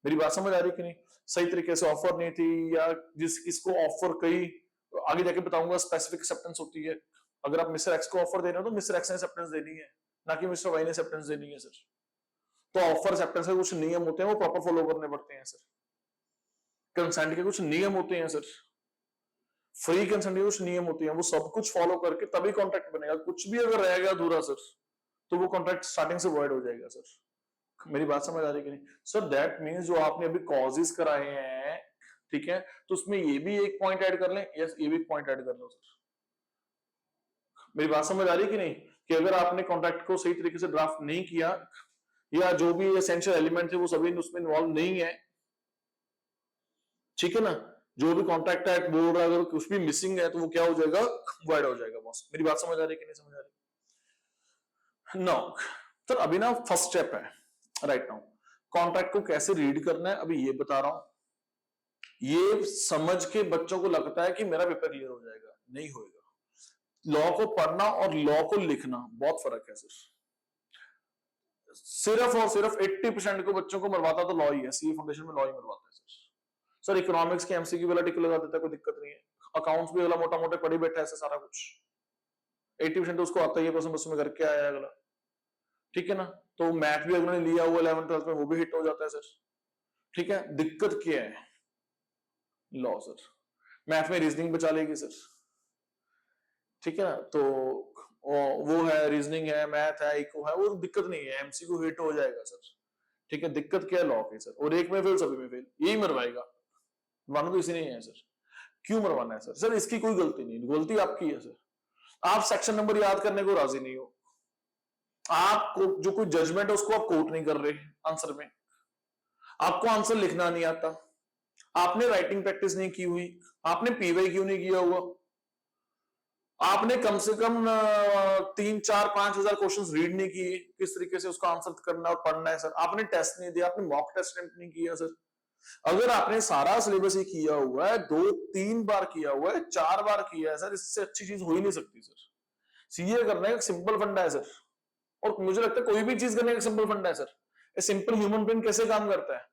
मेरी बात समझ आ रही कि नहीं? सही तरीके से ऑफर नहीं थी, या जिस किसको ऑफर कही, तो आगे जाके बताऊंगा स्पेसिफिक एक्सेप्टेंस होती है। अगर आप मिस्टर एक्स को ऑफर दे रहे हो तो मिस्टर एक्स ने एक्सेप्टेंस देनी है, ना कि मिस्टर वाई ने एक्सेप्टेंस देनी है सर। तो ऑफर एक्सेप्टेंस के कुछ नियम होते हैं वो प्रॉपर फॉलो करने पड़ते हैं सर, कंसेंट के कुछ नियम होते हैं सर, फ्री कंसेंट के कुछ नियम होते हैं, वो सब कुछ फॉलो करके तभी कॉन्ट्रैक्ट बनेगा। कुछ भी अगर रह गया अधूरा सर तो वो कॉन्ट्रैक्ट स्टार्टिंग से वॉइड हो जाएगा सर। मेरी बात समझ आ रही है कि नहीं सर? दैट मींस जो आपने अभी कॉजेस कराए हैं, ठीक है, तो उसमें ये भी एक पॉइंट ऐड कर लें, यस ये भी पॉइंट ऐड कर लो सर। मेरी बात समझ आ रही है कि नहीं? कि अगर आपने कॉन्ट्रैक्ट को सही तरीके से ड्राफ्ट नहीं किया, या जो भी एसेंशियल एलिमेंट थे वो सभी उसमें इन्वॉल्व नहीं है, ठीक है ना, जो भी कॉन्ट्रैक्ट एक्ट बोल रहा है अगर कुछ भी मिसिंग है तो वो क्या हो जाएगा? वाइड हो जाएगा बॉस। मेरी बात समझ आ रही है कि नहीं समझ आ रही? नो सर, अभी ना फर्स्ट स्टेप है राइट नाउ, कॉन्ट्रैक्ट को कैसे रीड करना है अभी ये बता रहा हूं। ये समझ के बच्चों को लगता है कि मेरा पेपर क्लियर हो जाएगा, नहीं होएगा। लॉ को पढ़ना और लॉ को लिखना बहुत फर्क है सर। सिर्फ और सिर्फ 80% को बच्चों को मरवाता तो लॉ ही है, सीए फाउंडेशन में लॉ ही मरवाता है सर। सर इकोनॉमिक्स के एमसीक्यू वाला टिक लगा देता है, कोई दिक्कत नहीं है। अकाउंट्स भी अगला मोटा मोटा पढ़ी बैठा है ऐसे सारा कुछ, 80% तो उसको आता ही है, परसेंट उसमें करके आया है अगला, ठीक है ना। तो मैथ भी अगले ने लिया हुआ 11th 12th में, वो भी हिट हो जाता है सर, ठीक है। दिक्कत क्या है, लॉ सर, मैथ में रीजनिंग बचा लेगी सर, ठीक है ना। तो वो है, रीजनिंग है, मैथ है, इको है, वो दिक्कत नहीं है, एमसीक्यू हिट हो जाएगा सर, ठीक है। दिक्कत क्या है, लॉ की सर, और एक में फेल सभी में फेल, यही मरवाएगा, मानो तो इसी नहीं है सर। क्यों मरवाना है सर? सर इसकी कोई गलती नहीं, गलती आपकी है सर, आप सेक्शन नंबर याद करने को राजी नहीं हो, आप जो कोई जजमेंट है उसको आप कोट नहीं कर रहे आंसर में, आपको आंसर लिखना नहीं आता, आपने राइटिंग प्रैक्टिस नहीं की हुई, आपने पीवाई क्यों नहीं किया हुआ, आपने कम से कम 3-4-5 हजार क्वेश्चन रीड नहीं किए, किस तरीके से उसका आंसर करना और पढ़ना है सर, आपने टेस्ट नहीं दिया, आपने मॉक टेस्ट नहीं किया सर। अगर आपने सारा सिलेबस ही किया हुआ है, 2-3 बार किया हुआ है, 4 बार किया है सर, इससे अच्छी चीज हो ही नहीं सकती सर। सीए करने का सिंपल फंडा है सर, और मुझे लगता है कोई भी चीज करने का सिंपल फंडा है सर। ये सिंपल ह्यूमन ब्रेन कैसे काम करता है,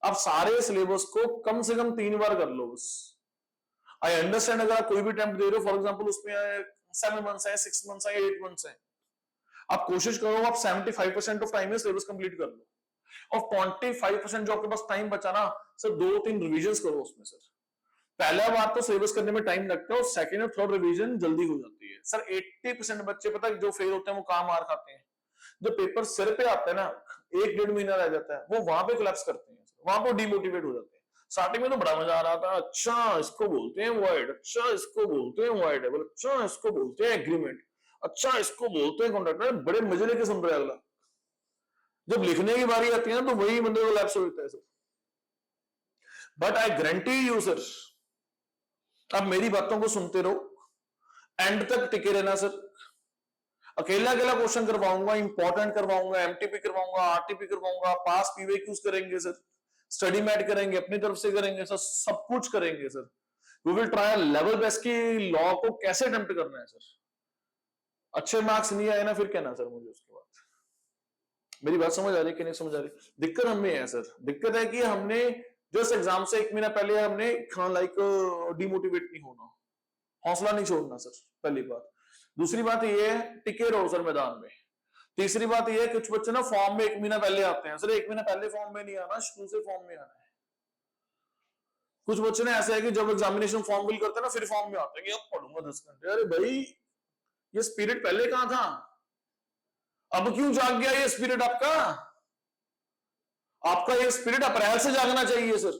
आप सारे सिलेबस को कम से कम 3 बार कर लो बस। आई अंडरस्टैंड अगर आप कोई भी अटेम्प्ट दे रहे हो, फॉर एग्जांपल उसमें 7 मंथ्स है, 6 मंथ्स है, 8 मंथ्स है, आप कोशिश करो आप 75% ऑफ टाइम में सिलेबस कंप्लीट कर लो, और 25% जो आपके पास टाइम बचा ना सर, 2-3 रिविजन करो उसमें सर। पहला बार तो सिलेबस करने में टाइम लगता है, और सेकंड और थर्ड रिवीजन जल्दी हो जाती है सर। 80% बच्चे पता है जो फेल होते हैं वो कहां मार खाते हैं, जो पेपर सिर पे आता है ना, 1-1.5 महीना रह जाता है, वो वहां पे कोलैप्स करते हैं, वहां पे डिमोटिवेट हो जाते हैं। स्टार्टिंग में तो बड़ा मजा आ रहा था, अच्छा इसको बोलते हैं वॉइड, अच्छा इसको बोलते हैं वॉइड, अच्छा इसको बोलते हैं एग्रीमेंट, अच्छा इसको बोलते हैं कॉन्ट्रैक्ट, बड़े मजे लेके सुन रहे हैं अगला। जब लिखने की बारी आती है ना, तो वही बंदे को लैप्स होता है sir. But I guarantee you sir, आप मेरी बातों को सुनते रहो, एंड तक टिके रहना सर। अकेला अकेला क्वेश्चन करवाऊंगा, इंपॉर्टेंट करवाऊंगा, एमटीपी करवाऊंगा, आरटीपी करवाऊंगा, पास पीवीक्यूज करेंगे सर, स्टडी मैट करेंगे, अपनी तरफ से करेंगे सर, सब कुछ करेंगे sir. We will try level best की लॉ को कैसे अटेम्प्ट करना है सर। अच्छे मार्क्स नहीं आए ना, फिर कहना सर मुझे उसके बाद। मेरी बात समझ आ रही है कि नहीं समझ आ रही? दिक्कत हमें है सर, दिक्कत है कि हमने जस्ट एग्जाम से 1 महीना पहले हमने लाइक डिमोटिवेट नहीं होना, हौसला नहीं छोड़ना सर, पहली बात। दूसरी बात ये है, टिके रहो सर मैदान में। तीसरी बात ये है, कुछ बच्चे ना फॉर्म में 1 महीना पहले आते हैं सर, 1 महीना पहले फॉर्म में नहीं आना, शुरू से फॉर्म में आना है। कुछ बच्चे ने ऐसे है कि जब एग्जामिनेशन फॉर्म फिल करते हैं ना, फिर फॉर्म में आते हैं कि अब पढ़ूंगा 10 घंटे। अरे भाई, ये स्पिरिट पहले कहां था, अब क्यों जाग गया ये स्पिरिट आपका? आपका ये स्पिरिट अप्रैल से जागना चाहिए sir.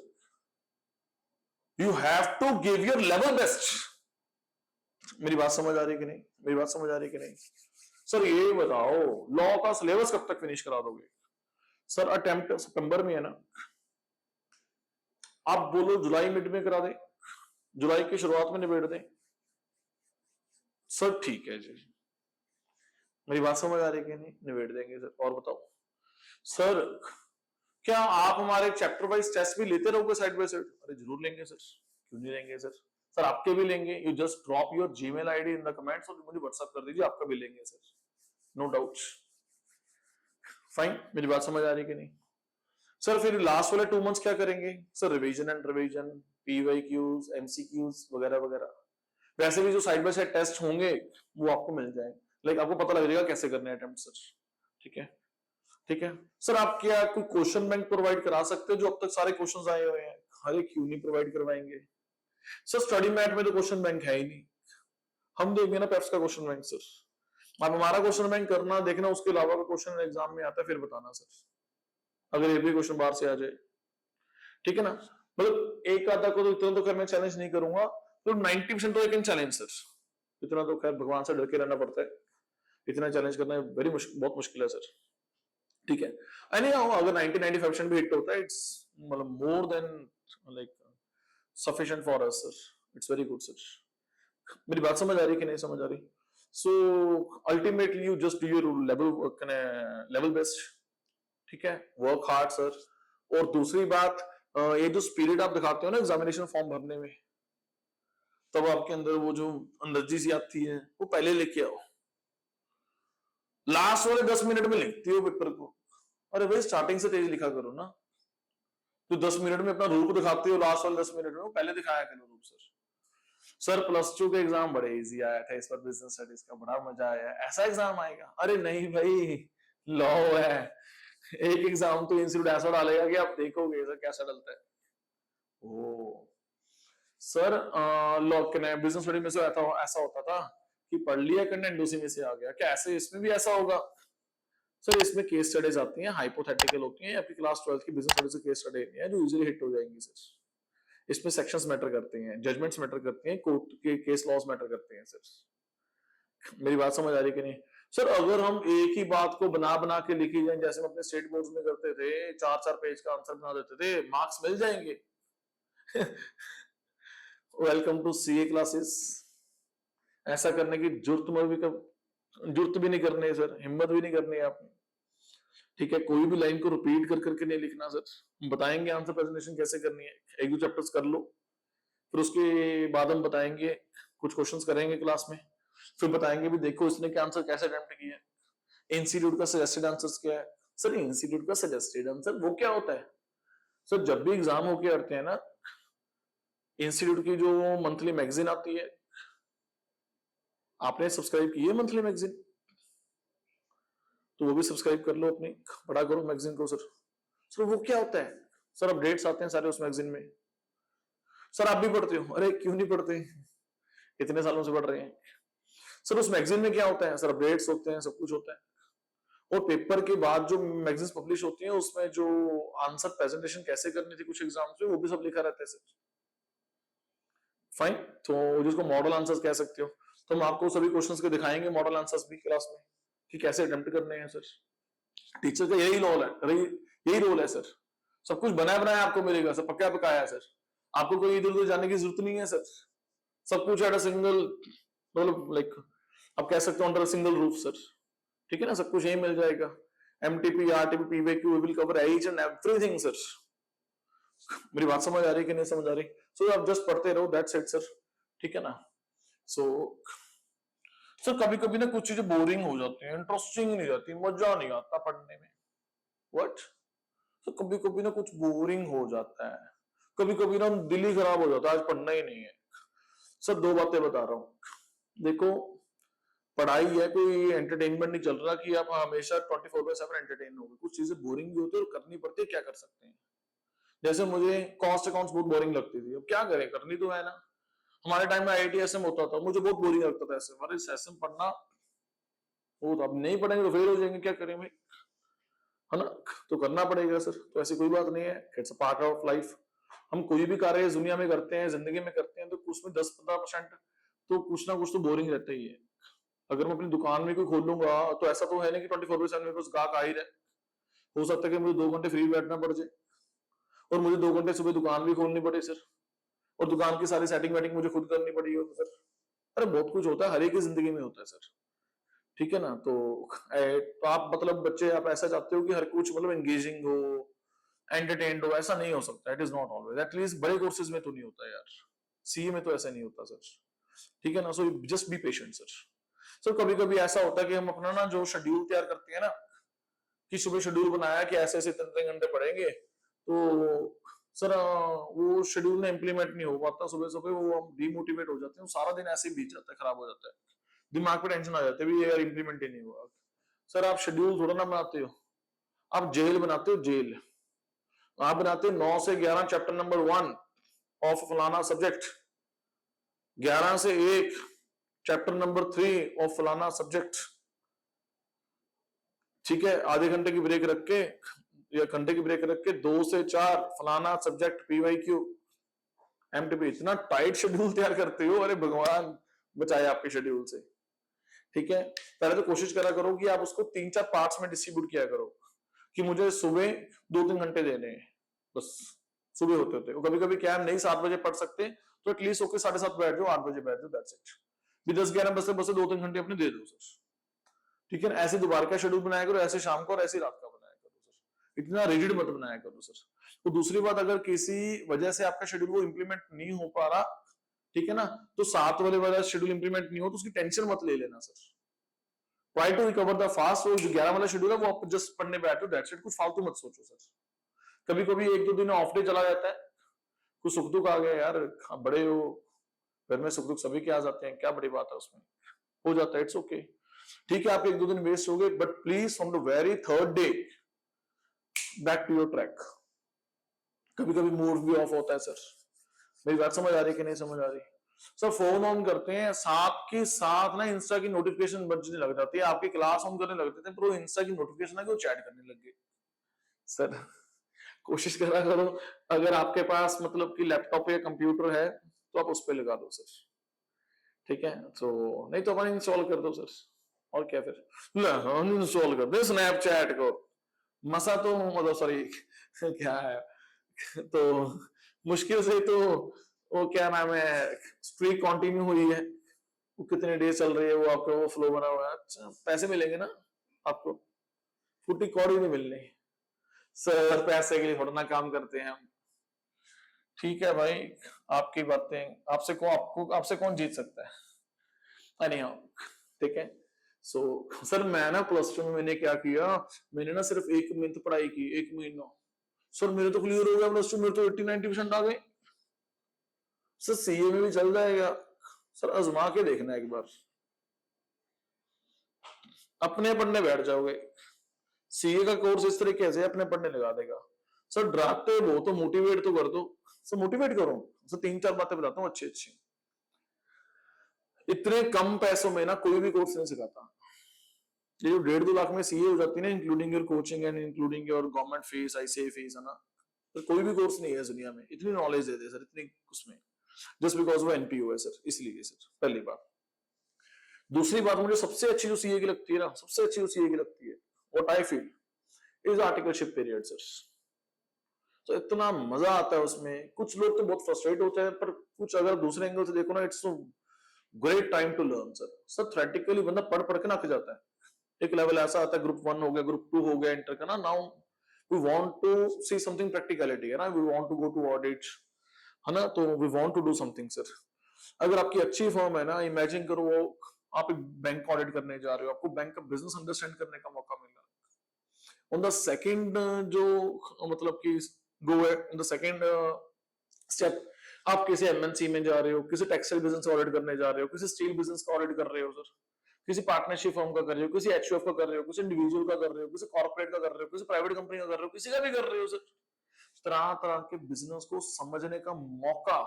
You have to give your level best. मेरी बात समझ आ रही कि नहीं? मेरी बात समझ आ रही कि नहीं? सर ये बताओ, लॉ का सिलेबस कब तक फिनिश करा दोगे? सर अटेम्प्ट सितंबर में है ना, आप बोलो जुलाई मिड में करा दे, जुलाई की शुरुआत में निबेड़ दें सर, ठीक है जी। मेरी बात समझ आ रही है कि नहीं? निबेड़ देंगे सर। और बताओ सर, क्या आप हमारे चैप्टर वाइज टेस्ट भी लेते रहोगे साइड बाय साइड? अरे जरूर लेंगे सर, क्यों नहीं लेंगे सर। सर आपके भी लेंगे, you just drop your Gmail ID in the comments और मुझे व्हाट्सएप कर दीजिए, आपका भी लेंगे सर, नो डाउट। फाइन, मेरी बात समझ आ रही है कि नहीं? सर फिर लास्ट वाले 2 मंथ्स क्या करेंगे sir? Revision and revision, PYQs, MCQs वगैरह वगैरह। वैसे भी जो साइड बाय साइड टेस्ट होंगे वो आपको मिल जाएंगे, लाइक आपको पता लग जाएगा कैसे करने हैं अटेम्प्ट सर, ठीक है? ठीक है सर। आप क्या कोई क्वेश्चन बैंक प्रोवाइड करा सकते हो जो अब तक सारे क्वेश्चंस आए हुए हैं? हर एक क्यों नहीं प्रोवाइड करवाएंगे सर? स्टडी मैट में तो क्वेश्चन बैंक है ही नहीं, हम देंगे ना पेप्स का क्वेश्चन बैंक सर। आप हमारा क्वेश्चन बैंक करना देखना, उसके अलावा क्वेश्चन एग्जाम में आता है फिर बताना सर, अगर ये भी क्वेश्चन बाहर से आ जाए, ठीक है ना। मतलब एक आधा को तो इतना तो खैर मैं चैलेंज नहीं करूंगा, तो 90% तो आई कैन चैलेंज सर। इतना तो खैर भगवान से डर के रहना पड़ता है, इतना चैलेंज करना वेरी मुश्किल, बहुत मुश्किल है सर, ठीक है। एनी हाउ, अगर 90-95% भी हिट होता है, इट्स मतलब more than like sufficient for us sir, it's very good sir. मेरी बात समझ आ रही है कि नहीं समझ आ रही? So ultimately you just do your level best, ठीक है, वर्क हार्ड सर। और दूसरी बात, ये जो स्पिरिट आप दिखाते हो ना एग्जामिनेशन फॉर्म भरने में, तब आपके अंदर वो जो एनर्जी सी आती है वो पहले लेके आओ, लास्ट वाले 10 मिनट में लिखती हो पेपर को। अरे भाई स्टार्टिंग से तेज लिखा करो ना, तो 10 मिनट में अपना रूप दिखाते हो, लास्ट वाले 10 मिनट में पहले दिखाया करो रूप सर। सर प्लस 2 का एग्जाम बड़े इजी आया था, इस पर बिजनेस स्टडीज का बड़ा मजा आया, ऐसा एग्जाम आएगा? अरे नहीं भाई, लॉ है। एक एग्जाम तो इंस्टीट्यूट ऐसा डालेगा कि आप देखोगे सर कैसा डलता है। ओ सर, लॉ के बिजनेस स्टडी में से ऐसा होता था कि पढ़ लिया कंटेंट उसी में से आ गया, क्या ऐसे इसमें भी ऐसा होगा? सर इसमें केस स्टडीज आती हैं, हाइपोथेटिकल होती हैं, आपकी क्लास 12 की बिजनेस स्टडीज की केस स्टडी है जो इजीली हिट हो जाएंगी सर। इसमें सेक्शंस मैटर करते हैं, जजमेंट्स मैटर करते हैं, कोर्ट के केस लॉज मैटर करते हैं सर। मेरी बात समझ आ रही कि नहीं? सर अगर हम एक ही बात को बना बना के लिखी जाए, जैसे हम अपने स्टेट बोर्ड्स में करते थे, 4-4 पेज का आंसर बना देते थे, मार्क्स मिल जाएंगे? Welcome to CA classes. ऐसा करने की जरूरत भी नहीं करनी है सर, हिम्मत भी नहीं करनी है आपने। ठीक है, कोई भी लाइन को रिपीट कर करके नहीं लिखना सर। हम बताएंगे आंसर प्रेजेंटेशन कैसे करनी है, एक दो चैप्टर्स कर लो, फिर उसके बाद हम बताएंगे, कुछ क्वेश्चंस करेंगे क्लास में, फिर बताएंगे भी देखो इसने क्या आंसर कैसे अटेम्प्ट किया है, इंस्टीट्यूट का सजेस्टेड आंसर क्या है। सर इंस्टीट्यूट का सजेस्टेड आंसर वो क्या होता है? सर जब भी एग्जाम होके आते हैं ना, इंस्टीट्यूट की जो मंथली मैगजीन आती है, आपने सब्सक्राइब की है मंथली मैगजीन? तो वो भी सब्सक्राइब कर लो अपनी, पढ़ा करो मैगजीन को सर। सर वो क्या होता है? सर अपडेट्स आते हैं सारे उस मैगजीन में। सर आप भी पढ़ते हो? अरे क्यों नहीं पढ़ते, इतने सालों से पढ़ रहे हैं। सर उस मैगजीन में क्या होता है? सर अपडेट्स होते हैं, सब कुछ होता है। और पेपर के बाद जो मैगजीन पब्लिश होती है उसमें जो आंसर प्रेजेंटेशन कैसे करनी थी कुछ एग्जाम्स में, वो भी सब लिखा रहता है सर। फाइन, तो जिसको मॉडल आंसर्स कह सकते हो, तो हम आपको सभी क्वेश्चंस के दिखाएंगे मॉडल आंसर्स भी क्लास में कि कैसे अटेम्प्ट करने हैं सर। टीचर का यही रोल है, यही रोल है सर। सब कुछ बनाया बनाया आपको मिलेगा सर, पक्का पकाया है सर। आपको कोई इधर उधर जाने की जरूरत नहीं है सर। सब कुछ एट अ सिंगल, मतलब लाइक आप कह सकते हो अंडर सिंगल रूफ सर। ठीक है ना, सब कुछ यही मिल जाएगा। MTP, RTP, PVQ will cover each and everything sir. मेरी बात समझ आ रही है कि नहीं समझ आ रही? सो आप जस्ट पढ़ते रहो, दैट्स इट सर। ठीक है ना? सो सर कभी कभी ना कुछ चीजें बोरिंग हो जाती हैं, इंटरेस्टिंग नहीं रहती, मजा नहीं आता पढ़ने में। व्हाट? तो कभी कभी ना कुछ बोरिंग हो जाता है, कभी कभी ना दिल ही खराब हो जाता है, आज पढ़ना ही नहीं है। सर दो बातें बता रहा हूं, देखो पढ़ाई है, कोई एंटरटेनमेंट नहीं चल रहा कि आप हमेशा 24/7 एंटरटेन हो। कुछ चीजें बोरिंग भी होती है और करनी पड़ती है, क्या कर सकते हैं। जैसे मुझे कॉस्ट अकाउंट्स बहुत बोरिंग लगती थी, अब क्या करें, करनी तो है ना। हमारे टाइम में आईआईटी एसएम होता था, मुझे बहुत बोरिंग लगता था एसएम। अरे एसएम पढ़ना, वो तो अब नहीं पढ़ेंगे तो फेल हो जाएंगे, क्या करें भाई, है ना? तो करना पड़ेगा सर, तो ऐसी कोई बात नहीं है, it's a part of life. हम कोई भी कार्य इस दुनिया में करते हैं, जिंदगी में करते हैं, तो उसमें 10-15% तो कुछ ना कुछ तो बोरिंग रहता ही है। अगर मैं अपनी दुकान में कोई खोलूंगा तो ऐसा तो है नहीं कि 24/7 मेरे पास गाहक आ ही रहे। हो सकता है कि मुझे 2 घंटे फ्री बैठना पड़ जाए और मुझे 2 घंटे सुबह दुकान भी खोलनी पड़े सर, और दुकान की सारी सेटिंग वेटिंग मुझे खुद करनी पड़ी हो सर। अरे बहुत कुछ होता है, हर एक की जिंदगी में होता है सर। ठीक है ना? तो आप मतलब बच्चे आप ऐसा चाहते हो कि हर कुछ मतलब एंगेजिंग हो, एंटरटेन्ड हो, ऐसा नहीं हो सकता। It is not always, at least बड़े कोर्सेज में तो नहीं होता यार, सीए में तो ऐसा नहीं होता सर। ठीक है ना? So just be patient sir. Sir कभी कभी ऐसा होता है कि हम अपना ना जो शेड्यूल तैयार करते हैं ना, कि सुबह शेड्यूल बनाया कि ऐसे ऐसे 3 घंटे पढ़ेंगे, तो सर वो शेड्यूल ना इम्प्लीमेंट नहीं हो पाता। सुबह सुबह वो हम डिमोटिवेट हो जाते हैं, सारा दिन ऐसे ही बीत जाता है, खराब हो जाता है, दिमाग पे टेंशन आ जाती है भी ये यार इम्प्लीमेंट ही नहीं हुआ। सर आप शेड्यूल थोड़ा ना बनाते हो, आप जेल बनाते हो, जेल। आप बनाते हो 9 से 11 चैप्टर नंबर 1 ऑफ फलाना सब्जेक्ट, 11 से 1 चैप्टर नंबर 3 ऑफ फलाना सब्जेक्ट। ठीक है, आधे घंटे की ब्रेक रख के या घंटे की ब्रेक रख के 2 से 4 फलाना सब्जेक्ट पीवाईक्यू एमटीपी। इतना टाइट शेड्यूल तैयार करते हो, अरे भगवान बचाए आपके शेड्यूल से। ठीक है, पहले तो कोशिश करा करो कि आप उसको 3-4 पार्ट्स में डिस्ट्रीब्यूट किया करो, कि मुझे सुबह 2-3 घंटे देने हैं बस, सुबह होते होते। कभी कभी क्या नहीं 7 बजे पढ़ सकते तो एटलीस्ट होके 7:30 बैठ जाओ, 8 बजे बैठ जाओ, दैट्स इट। भी 10-11 बजे 2-3 घंटे अपने दे दो सर। ठीक है ना? ऐसे दोबारा का शेड्यूल बनाया करो, ऐसे शाम को और ऐसे रात का बनाया करो सर, इतना रिजिड मत बनाया करो सर। तो दूसरी बात, अगर किसी वजह से आपका शेड्यूल वो इंप्लीमेंट नहीं हो पा रहा, ठीक है ना, तो 7 वाले वाला शेड्यूल इंप्लीमेंट नहीं हो तो उसकी टेंशन मत ले लेना sir. Try to recover the fast. वो जो 11 वाला शेड्यूल है वो आप जस्ट पढ़ने बैठो, दैट्स इट, कुछ फालतू मत सोचो सर। कभी कभी एक दो दिन ऑफ डे चला जाता है, कुछ सुख दुख आ गया यार, बड़े हो, घर में सुख दुख सभी के आ जाते हैं, क्या बड़ी बात है उसमें, हो जाता है, इट्स ओके। ठीक है, आप एक दो दिन वेस्ट हो गए, but please from the very third day back to your track. कभी कभी मूड भी ऑफ होता है सर। मेरी बात समझ आ रही है कि नहीं समझ आ रही? सर फोन ऑन करते हैं, साथ के साथ ना इंस्टा की नोटिफिकेशन बजने लग जाती है, आपकी क्लास ऑन करने लगते थे, पर वो इंस्टा की नोटिफिकेशन है कि वो चैट करने लग गए। सर कोशिश करा करो, अगर आपके पास मतलब कि लैपटॉप या कंप्यूटर है तो आप उस पर लगा दो सर, ठीक है? तो नहीं तो अपन इंस्टॉल कर दो सर, और क्या फिर इंस्टॉल कर दो स्नैपचैट को, मसा तो मतलब सॉरी क्या है तो मुश्किल से तो वो क्या नाम है स्ट्रीक कंटिन्यू हुई है, वो कितने डेज चल रही है, वो आपका वो फ्लो बना हुआ है, अच्छा पैसे मिलेंगे ना आपको, फुटी कौड़ी नहीं मिलनी सर, पैसे के लिए थोड़ा ना काम करते हैं हम। ठीक है भाई, आपकी बातें, आपसे कौन जीत सकता है, नहीं हाँ, ठीक है। सो सर मैं ना प्लस 2 में मैंने क्या किया, मैंने ना सिर्फ 1 मंथ पढ़ाई की, 1 महीना सर, मेरे तो क्लियर हो गया प्लस 2, मेरे तो 80-90% आ गए सर। सीए में भी चल जाएगा सर, आजमा के देखना एक बार, अपने पढ़ने बैठ जाओगे, सीए का कोर्स इस तरीके से अपने पढ़ने लगा देगा सर। डराते हो तो मोटिवेट तो कर दो सर, मोटिवेट करो सर, 3-4 बातें बताता हूँ अच्छी अच्छी। इतने कम पैसों में ना कोई भी कोर्स नहीं सिखाता, ये जो 1.5-2 लाख में सीए हो जाती है ना, including your coaching and including your government fees, ICA fees, है ना, तो कोई भी कोर्स नहीं है इस दुनिया में इतनी नॉलेज देते सर, इतनी उसमें, जस्ट बिकॉज वो एनपीओ है सर, इसलिए सर, पहली बात। दूसरी बात मुझे सबसे अच्छी जो सीए की लगती है ना, सबसे अच्छी जो सीए की लगती है, what I feel is articleship period sir. तो इतना मजा आता है उसमें, कुछ लोग तो बहुत फ्रस्ट्रेट होते हैं, पर कुछ अगर दूसरे एंगल से देखो ना, it's great time to learn sir. Sir theoretically बंदा पढ़ पढ़ के ना जाता है, एक लेवल ऐसा आता है, ग्रुप 1 हो गया, ग्रुप 2 हो गया इंटर का ना, now we want to see something practicality, है ना, we want to go to audit, है ना, तो we want to do something sir. अगर आपकी अच्छी फर्म है ना, इमेजिन करो वो आप एक बैंक ऑडिट करने जा रहे हो, आपको बैंक का बिजनेस अंडरस्टैंड करने का मौका मिला, ऑन द सेकंड जो मतलब कि गो है, ऑन द सेकंड स्टेप आप किसी एमएनसी में जा रहे हो, किसी टेक्सटाइल बिजनेस ऑडिट करने जा रहे हो, किसी स्टील बिजनेस का ऑडिट कर रहे हो सर, किसी पार्टनरशिप फर्म का कर रहे हो, किसी एचयूएफ का कर रहे हो, किसी इंडिविजुअल का कर रहे हो, किसी कॉर्पोरेट का कर रहे हो, किसी प्राइवेट कंपनी का कर रहे हो, किसी का भी कर रहे हो सर, तरह तरह के बिजनेस को समझने का मौका।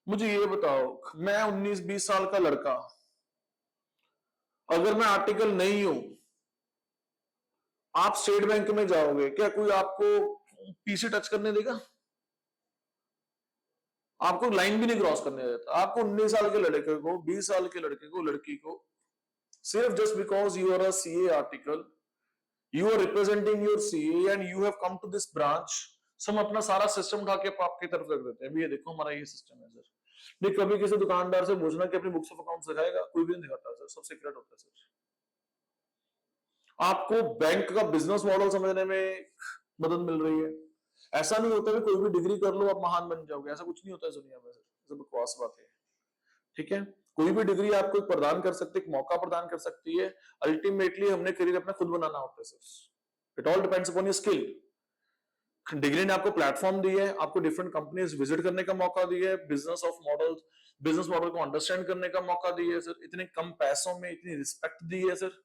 मुझे ये बताओ, मैं 19-20 साल का लड़का, अगर मैं आर्टिकल नहीं हूं, आप स्टेट बैंक में जाओगे, क्या कोई आपको पीसी टच करने देगा? आपको लाइन भी नहीं क्रॉस करने देता। आपको 19 साल के लड़के को, 20 साल के लड़के को, लड़की को, सिर्फ just because you are a CA article, you are representing your CA and you have come to this branch, हम अपना सारा सिस्टम उठा के आपकी तरफ रख देते हैं, भी ये देखो हमारा ये सिस्टम है सर। नहीं कभी किसी दुकानदार से पूछना कि अपनी बुक्स ऑफ अकाउंट दिखाएगा, कोई भी नहीं दिखाता सर, सब सीक्रेट होता है सर। आपको बैंक का बिजनेस मॉडल समझने में मदद मिल रही है। ऐसा नहीं होता कि कोई भी डिग्री कर लो आप महान बन जाओगे, ऐसा कुछ नहीं होता है दुनिया में सर, बकवास बात है, ठीक है? कोई भी डिग्री आपको प्रदान कर सकती है, एक मौका प्रदान कर सकती है, अल्टीमेटली हमने करियर अपना खुद बनाना होता है sir, it all depends upon your skill. Degree ने आपको प्लेटफॉर्म दी है, आपको डिफरेंट कंपनीज विजिट करने का मौका दिया है, बिजनेस मॉडल को अंडरस्टैंड करने का मौका दिया है सर, इतने कम पैसों में इतनी रिस्पेक्ट दी है सर।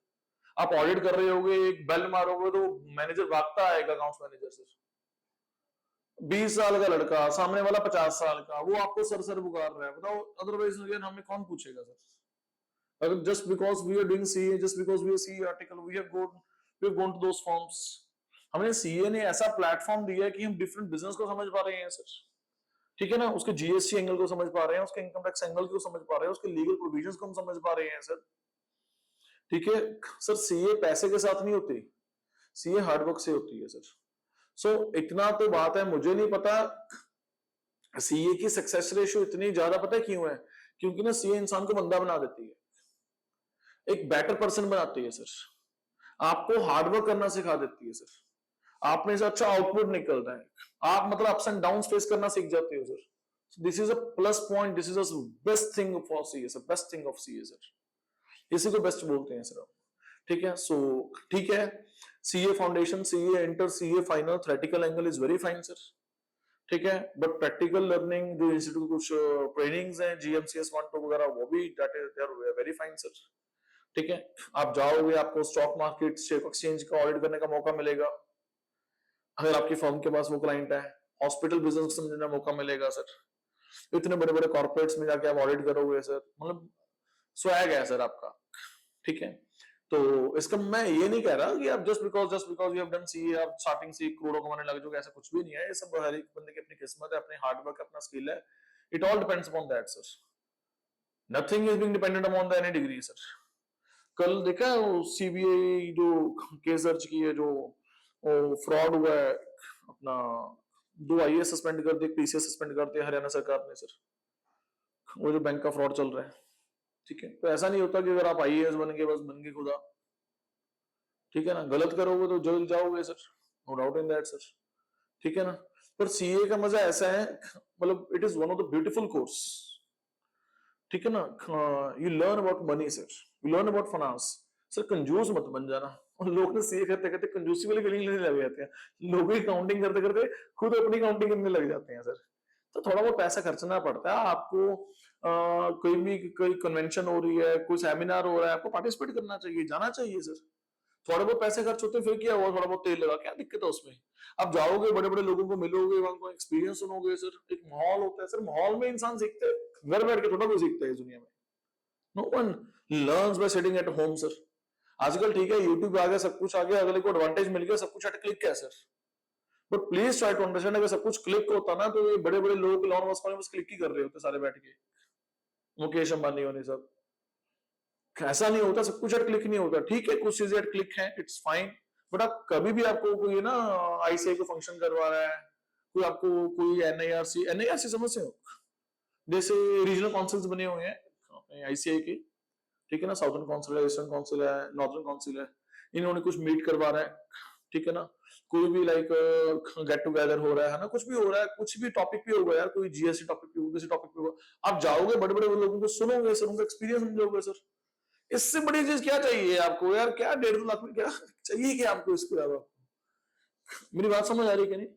आप ऑडिट कर रहे होगे, एक बेल मारोगे तो मैनेजर भागता आएगा, अकाउंट्स मैनेजर सर, 20 साल का लड़का, सामने वाला 50 साल का, वो आपको सर सर पुकार रहा है, बताओ अदरवाइज हमें कौन पूछेगा सर? अगर just because we are doing CA, just because we are CA article, we have gone to those forms. हमने सीए ने ऐसा प्लेटफॉर्म दिया है कि हम डिफरेंट बिजनेस को समझ पा रहे हैं सर, ठीक है ना, उसके जीएसटी एंगल को समझ पा रहे हैं, उसके इनकम टैक्स एंगल को समझ पा रहे हैं, उसके लीगल प्रोविजंस को हम समझ पा रहे हैं सर, ठीक है सर। सीए पैसे के साथ नहीं होती, सीए हार्डवर्क से होती है सर। सो इतना तो बात है, मुझे नहीं पता सीए की सक्सेस रेशियो इतनी ज्यादा, पता है क्यों है? क्योंकि ना सीए इंसान को बंदा बना देती है, एक बेटर पर्सन बनाती है सर, आपको हार्डवर्क करना सिखा देती है सर, आप में से अच्छा आउटपुट निकलता है, आप मतलब अप्स एंड डाउन फेस करना सीख जाते हो sir. This is a plus point, this is a best thing for CA sir, best thing of CA sir, इसी को बेस्ट बोलते हैं सर, ठीक है? सो ठीक है, CA foundation, CA inter, CA final, theoretical angle is very fine sir, ठीक है, बट प्रैक्टिकल लर्निंग जो इंस्टीट्यूट कुछ ट्रेनिंग्स हैं जीएमसीएस 1-2 वगैरह, वो भी that is they are very fine sir, ठीक है। आप जाओगे, आपको स्टॉक मार्केट, स्टॉक एक्सचेंज का ऑडिट करने का मौका मिलेगा, अगर आपकी फर्म के पास वो क्लाइंट है। हॉस्पिटल बिजनेस समझने का मौका मिलेगा सर, इतने बड़े बड़े कॉर्पोरेट्स में जाके आप ऑडिट करोगे सर, मतलब स्वैग है सर आपका, ठीक है। तो इसका मैं ये नहीं कह रहा कि आप just because you have done CA आप स्टार्टिंग से करोड़ों कमाने लग जाओगे, ऐसा कुछ भी नहीं है। ये सब हर एक बंदे की अपनी किस्मत है, अपनी हार्डवर्क, अपना स्किल है, it all depends upon that sir, nothing is being dependent upon the any degree sir. कल देखा सीबीआई जो केस दर्ज की है, जो फ्रॉड हुआ है अपना, 2 आईएएस सस्पेंड कर दिए, पीसीएस सस्पेंड कर दिया हरियाणा सरकार ने सर, वो जो बैंक का फ्रॉड चल रहा है, ठीक है। तो ऐसा नहीं होता कि अगर आप आईएएस बन गए बस बन गए खुदा, ठीक है ना, गलत करोगे तो जेल जाओगे sir, no doubt in that sir, ठीक है ना। पर सीए का मजा ऐसा है, मतलब it is one of the beautiful course, ठीक है ना। You learn about money sir, you learn about finance sir, कंजूस मत बन जाना। और लोग तो सीए करते करते कंजूसी वाली फीलिंग लेने लग जाते हैं, लोग ही काउंटिंग करते करते खुद अपनी काउंटिंग करने लग जाते हैं सर। तो थोड़ा बहुत पैसा खर्चना पड़ता है आपको, कोई भी कोई कन्वेंशन हो रही है, कोई सेमिनार हो रहा है, आपको पार्टिसिपेट करना चाहिए, जाना चाहिए सर। थोड़े बहुत पैसे खर्च होते हैं, फिर क्या हुआ, थोड़ा बहुत तेल लगा, क्या दिक्कत है उसमें। आप जाओगे, बड़े बड़े लोगों को मिलोगे, वहां को एक्सपीरियंस सुनोगे सर, एक माहौल होता है सर, माहौल में इंसान सीखते हैं, घर बैठ के थोड़ा कोई सीखता है इस दुनिया में, no one learns by sitting at home sir. आजकल ठीक है यूट्यूब आ गया, सब कुछ आ गया, अगले को एडवांटेज मिल गया, सब कुछ एट क्लिक है sir, but please try to understand, अगर सब कुछ क्लिक होता ना तो ये बड़े बड़े लोग लॉन मस्क बस क्लिक ही कर रहे होते सारे बैठ के, मुकेश अंबानी होने सब, ऐसा नहीं होता, सब कुछ एट क्लिक नहीं होता, ठीक है कुछ चीजें एट क्लिक है, इट्स फाइन, बट आप कभी भी आपको कोई ना आईसीआई को फंक्शन करवा रहा है, कोई आपको कोई एनआईआरसी समझते हो, जैसे रीजनल काउंसिल्स बने हुए हैं आईसीआई के, ठीक है ना, साउथर्न काउंसिल है, ईस्टर्न काउंसिल है, नॉर्दर्न काउंसिल है, इन्होंने कुछ मीट करवा रहा है, ठीक है ना, कोई भी लाइक गेट टुगेदर हो रहा है ना, कुछ भी हो रहा है, कुछ भी टॉपिक भी होगा यार, कोई जीएसटी टॉपिक भी होगा, किसी टॉपिक पे होगा, आप जाओगे बड़े बड़े लोगों को सुनोगे सर, उनका एक्सपीरियंस समझोगे सर, इससे बड़ी चीज क्या चाहिए आपको यार, क्या 1.5 लाख में क्या चाहिए, क्या आपको इसके अलावा। मेरी बात समझ आ रही है कि नहीं।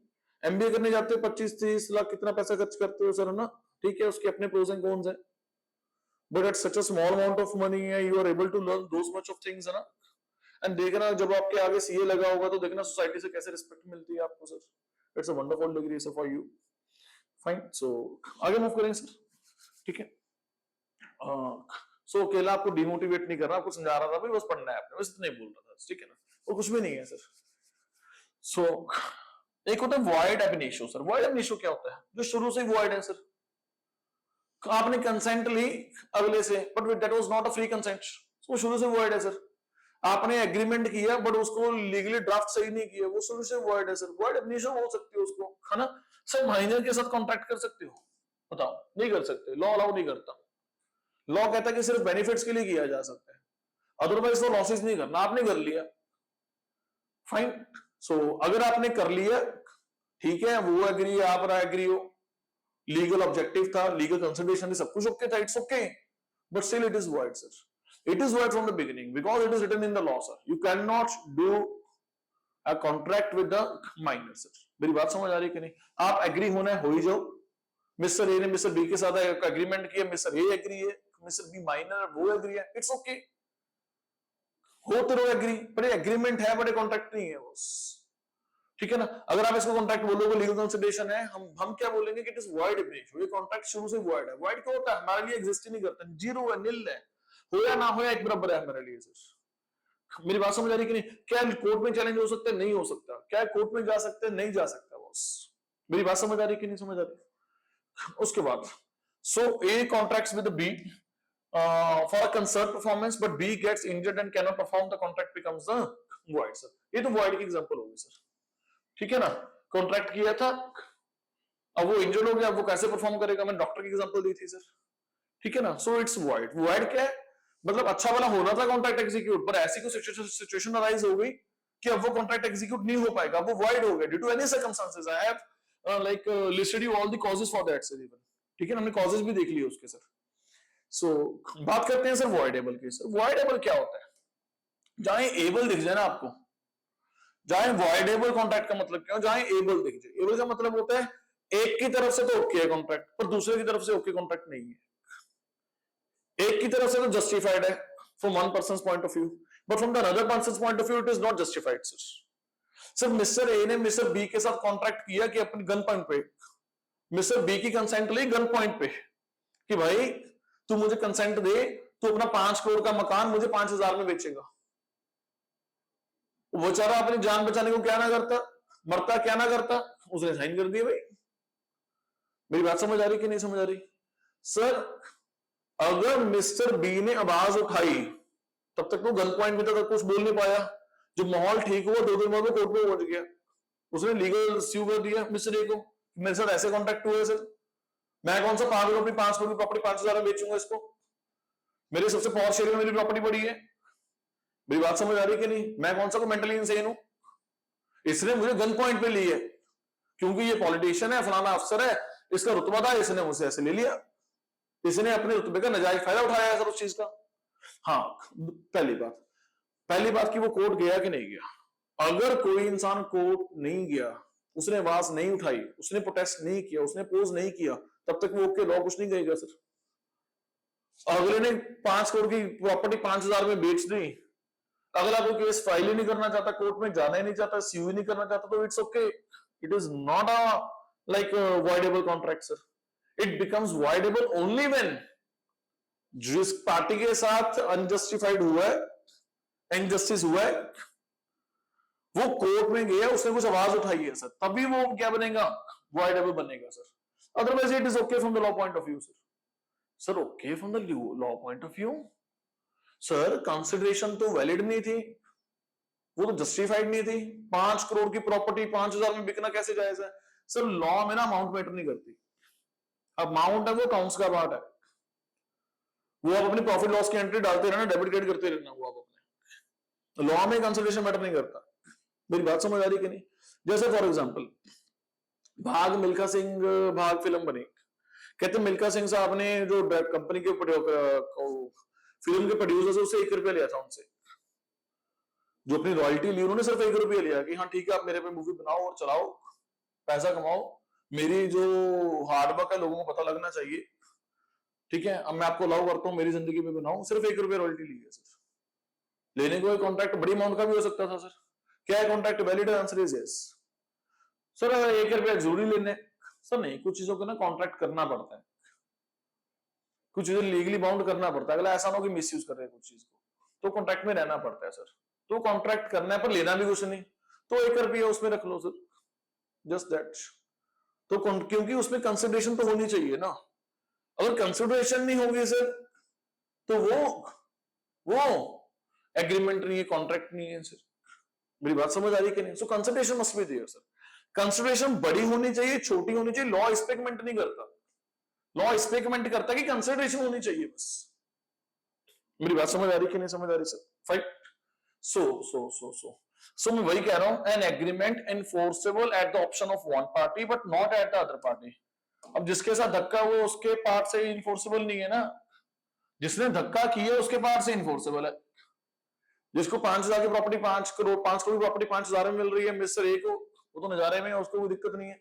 एमबीए करने जाते हो 25-30 लाख कितना पैसा खर्च करते हो सर, है ना, ठीक है, उसके अपने प्रोज एंड कॉन्स है, but at such a small amount of money है, you are able to learn those much of things, है ना। एंड देखना जब आपके आगे सीए लगा होगा तो देखना सोसाइटी से कैसे रिस्पेक्ट मिलती है आपको sir, it's a wonderful degree sir for you, fine. So आगे मूव करें सर, ठीक है। सो अकेला आपको डिमोटिवेट नहीं कर रहा, आपको समझा रहा था भाई बस पढ़ना है आपने, बस इतना ही बोल रहा था, ठीक है ना, वो कुछ भी नहीं है सर। सो एक होता है वॉइड एब इनिशियो सर, वॉइड एब इनिशियो क्या होता है, जो शुरू से वॉइड है सर, आपने कंसेंट ली अगले से, but that was not a free consent, वो शुरू से वॉइड है सर। आपने एग्रीमेंट किया बट उसको लीगली ड्राफ्ट सही नहीं किया, वो शुरू से वॉइड है सर, वॉइड एब इनिशियो हो सकती है उसको, है ना सर। माइनर के साथ कॉन्ट्रैक्ट कर सकते हो, बताओ, नहीं कर सकते, लॉ अलाउ नहीं करता, लॉ कहता है कि सिर्फ बेनिफिट्स के लिए किया जा सकता है, अदरवाइज तो लॉसेस नहीं करना, आपने कर लिया, फाइन। सो अगर आपने कर लिया, ठीक है, वो एग्री है, आप एग्री हो, लीगल ऑब्जेक्टिव था, लीगल कंसिडरेशन सब कुछ ओके था, it's okay, but still it is void sir, it is void from the beginning because it is written in the law sir, you can not do a contract with the minor sir. मेरी बात समझ आ रही है कि नहीं, आप agree होना है हो ही जाओ, मिस्टर ए ने मिस्टर बी के साथ एग्रीमेंट किया, मिस्टर ए एग्री है, मिस्टर बी माइनर वो एग्री है, इट्स ओके, होते रहो एग्री, बट एग्रीमेंट है बड़े कॉन्ट्रैक्ट नहीं है बस, ठीक है ना। अगर आप इसको कॉन्ट्रैक्ट बोलोगे लीगल कंसिडरेशन है, हम क्या बोलेंगे कि इट इज वॉइड ब्रीच, ये कॉन्ट्रैक्ट शुरू से वॉइड है, वॉइड क्यों होता है, हमारे लिए एग्जिस्ट ही नहीं करता, जीरो है, निल है, हो या ना हो एक बराबर है हमारे लिए सर। मेरी बात समझ आ रही कि नहीं, क्या कोर्ट में चैलेंज हो सकता है, नहीं हो सकता, क्या कोर्ट में जा सकते हैं, नहीं जा सकता बस। मेरी बात समझ आ रही कि नहीं समझ आ रही। उसके बाद so A contracts with B for a concert performance but B gets injured and cannot perform, the contract becomes the void sir। ये तो void की एग्जांपल होगी सर, ठीक है ना, कॉन्ट्रैक्ट किया था, अब वो इंजर्ड हो गया, अब वो कैसे परफॉर्म करेगा, मैंने डॉक्टर की एग्जांपल दी थी सर, ठीक है ना। सो इट्स वॉइड, वॉइड क्या है, मतलब अच्छा वाला होना था कॉन्ट्रैक्ट एग्जीक्यूट, पर ऐसी कोई सिचुएशन अराइज हो गई कि अब वो कॉन्ट्रैक्ट एग्जीक्यूट नहीं हो पाएगा, वो वॉइड हो गया due to any circumstances, I have like listed you all the causes for that sir, even, ठीक है ना, हमने कॉजेस भी देख लिए उसके सर। सो बात करते हैं सर वॉइडेबल की, सर वॉइडेबल क्या होता है, जहां एबल दिख जाए ना आपको, जहां वॉइडेबल कॉन्ट्रैक्ट का मतलब क्या है, जहां एबल देखिए, एबल का मतलब होता है एक की तरफ से तो ओके है कॉन्ट्रैक्ट, पर दूसरे की तरफ से ओके कॉन्ट्रैक्ट नहीं है। एक की तरफ से तो जस्टिफाइड है from one person point of view, but from the other person point of view it is not justified. Sir mister A ने मिस्टर बी के साथ कॉन्ट्रैक्ट किया कि अपनी गन पॉइंट पे, मिस्टर बी की कंसेंट ली गन पॉइंट पे कि भाई तू मुझे कंसेंट दे, तू अपना 5 करोड़ का मकान मुझे 5,000 में बेचेगा। वो बेचारा अपनी जान बचाने को क्या ना करता, मरता क्या ना करता, उसने साइन कर दिया। भाई मेरी बात समझ आ रही कि नहीं समझ आ रही? सर अगर मिस्टर बी ने आवाज उठाई तब तक वो गन पॉइंट में तक कुछ बोल नहीं पाया। जब माहौल ठीक हुआ 2 दिन बाद वो कोर्ट में पहुंच गया, उसने लीगल स्यू कर दिया मिस्टर ए को, मेरे साथ ऐसे कॉन्टेक्ट हुआ है सर, मैं कौन सा पागल अपनी 5 करोड़ की प्रॉपर्टी 5,000 में बेचूंगा इसको, मेरे सबसे पॉश एरिया में मेरी प्रॉपर्टी पड़ी है। मेरी बात समझ आ रही कि नहीं? मैं कौन सा को मेंटली इंसेन हूं? इसने मुझे गन पॉइंट पे ली है क्योंकि ये पॉलिटिशियन है, फलाना अफसर है, इसका रुतबा था, इसने मुझसे ऐसे ले लिया, इसने अपने रुतबे का नाजायज फायदा उठाया है सर उस चीज का। हाँ पहली बात कि वो कोर्ट गया कि नहीं गया। अगर कोई इंसान कोर्ट नहीं गया, उसने आवाज नहीं उठाई, उसने प्रोटेस्ट नहीं किया, उसने पोज नहीं किया, तब तक वो ओके लॉ कुछ नहीं कहेगा सर। अगले ने 5 करोड़ की प्रॉपर्टी 5,000 में बेच दी, अगला कोई केस फाइल ही नहीं करना चाहता, कोर्ट में जाना ही नहीं चाहता, स्यू ही नहीं करना चाहता, तो it's okay, it is not a like voidable contract sir. It becomes voidable only when जिस पार्टी के साथ अनजस्टिफाइड हुआ है, इनजस्टिस हुआ है, वो कोर्ट में गया, उसने कुछ आवाज उठाई है सर, तभी वो क्या बनेगा, वॉइडेबल बनेगा sir. Otherwise it is okay from the law point of view sir. Sir okay from the law point of view sir, consideration तो वैलिड नहीं थी, वो तो जस्टिफाइड नहीं थी। 5 करोड़ की प्रॉपर्टी 5,000 में बिकना कैसे जायज है? सर लॉ में ना अमाउंट मैटर नहीं करती, अमाउंट है वो काउंट्स का पार्ट है, वो आप अपनी प्रॉफिट लॉस की एंट्री डालते रहना, डेबिट क्रेडिट करते रहना, वो आप अपने लॉ में कंसिडरेशन मैटर नहीं करता। मेरी बात समझ आ रही कि नहीं? जैसे फॉर एग्जांपल भाग मिल्खा सिंह, भाग फिल्म बनी, कहते मिल्खा सिंह साहब ने जो कंपनी के फिल्म के प्रोड्यूसर उससे 1 रुपया लिया था उनसे, जो अपनी रॉयल्टी ली उन्होंने सिर्फ 1 रुपया लिया कि हाँ ठीक है आप मेरे पे मूवी बनाओ और चलाओ, पैसा कमाओ, मेरी जो हार्डवर्क है लोगों को पता लगना चाहिए, ठीक है, अब मैं आपको अलाउ करता हूँ मेरी जिंदगी में बनाओ, सिर्फ 1 रुपया रॉयल्टी ली है सर। लेने को कॉन्ट्रैक्ट बड़ी अमाउंट का भी हो सकता था सर। क्या है contract valid? Answer is yes sir. 1 रुपया जरूरी लेने सर नहीं, कुछ चीजों को ना कॉन्ट्रैक्ट करना पड़ता है, कुछ चीजें लीगली बाउंड करना पड़ता है, अगला ऐसा ना हो कि मिसयूज कर रहे हैं कुछ चीज को, तो कॉन्ट्रैक्ट में रहना पड़ता है सर। तो कॉन्ट्रैक्ट करना है पर लेना भी कुछ नहीं, तो 1 रुपया उसमें रख लो सर, जस्ट दैट। तो क्योंकि उसमें कंसिडरेशन तो होनी चाहिए ना, अगर कंसिडरेशन नहीं होगी सर तो वो एग्रीमेंट नहीं है, कॉन्ट्रैक्ट नहीं है सर। मेरी बात समझ आ रही है कि नहीं? So consideration must be there sir. Consideration बड़ी होनी चाहिए, छोटी होनी चाहिए, लॉ इस पे कमेंट नहीं करता, लॉ इस पे कमेंट करता है कि कंसिडरेशन होनी चाहिए बस। मेरी बात समझ आ रही कि नहीं समझ आ रही सर? फाइन। सो मैं वही कह रहा हूं, an agreement enforceable at the option of one party but not at the other party. अब जिसके साथ धक्का वो उसके पार्ट से इनफोर्सेबल नहीं है ना, जिसने धक्का किया उसके पार्ट से इनफोर्सेबल है। जिसको 5,000 की प्रॉपर्टी 5 करोड़ की प्रॉपर्टी 5,000 में मिल रही है मिस्टर ए को, वो तो नजारे में है, उसको कोई दिक्कत नहीं है,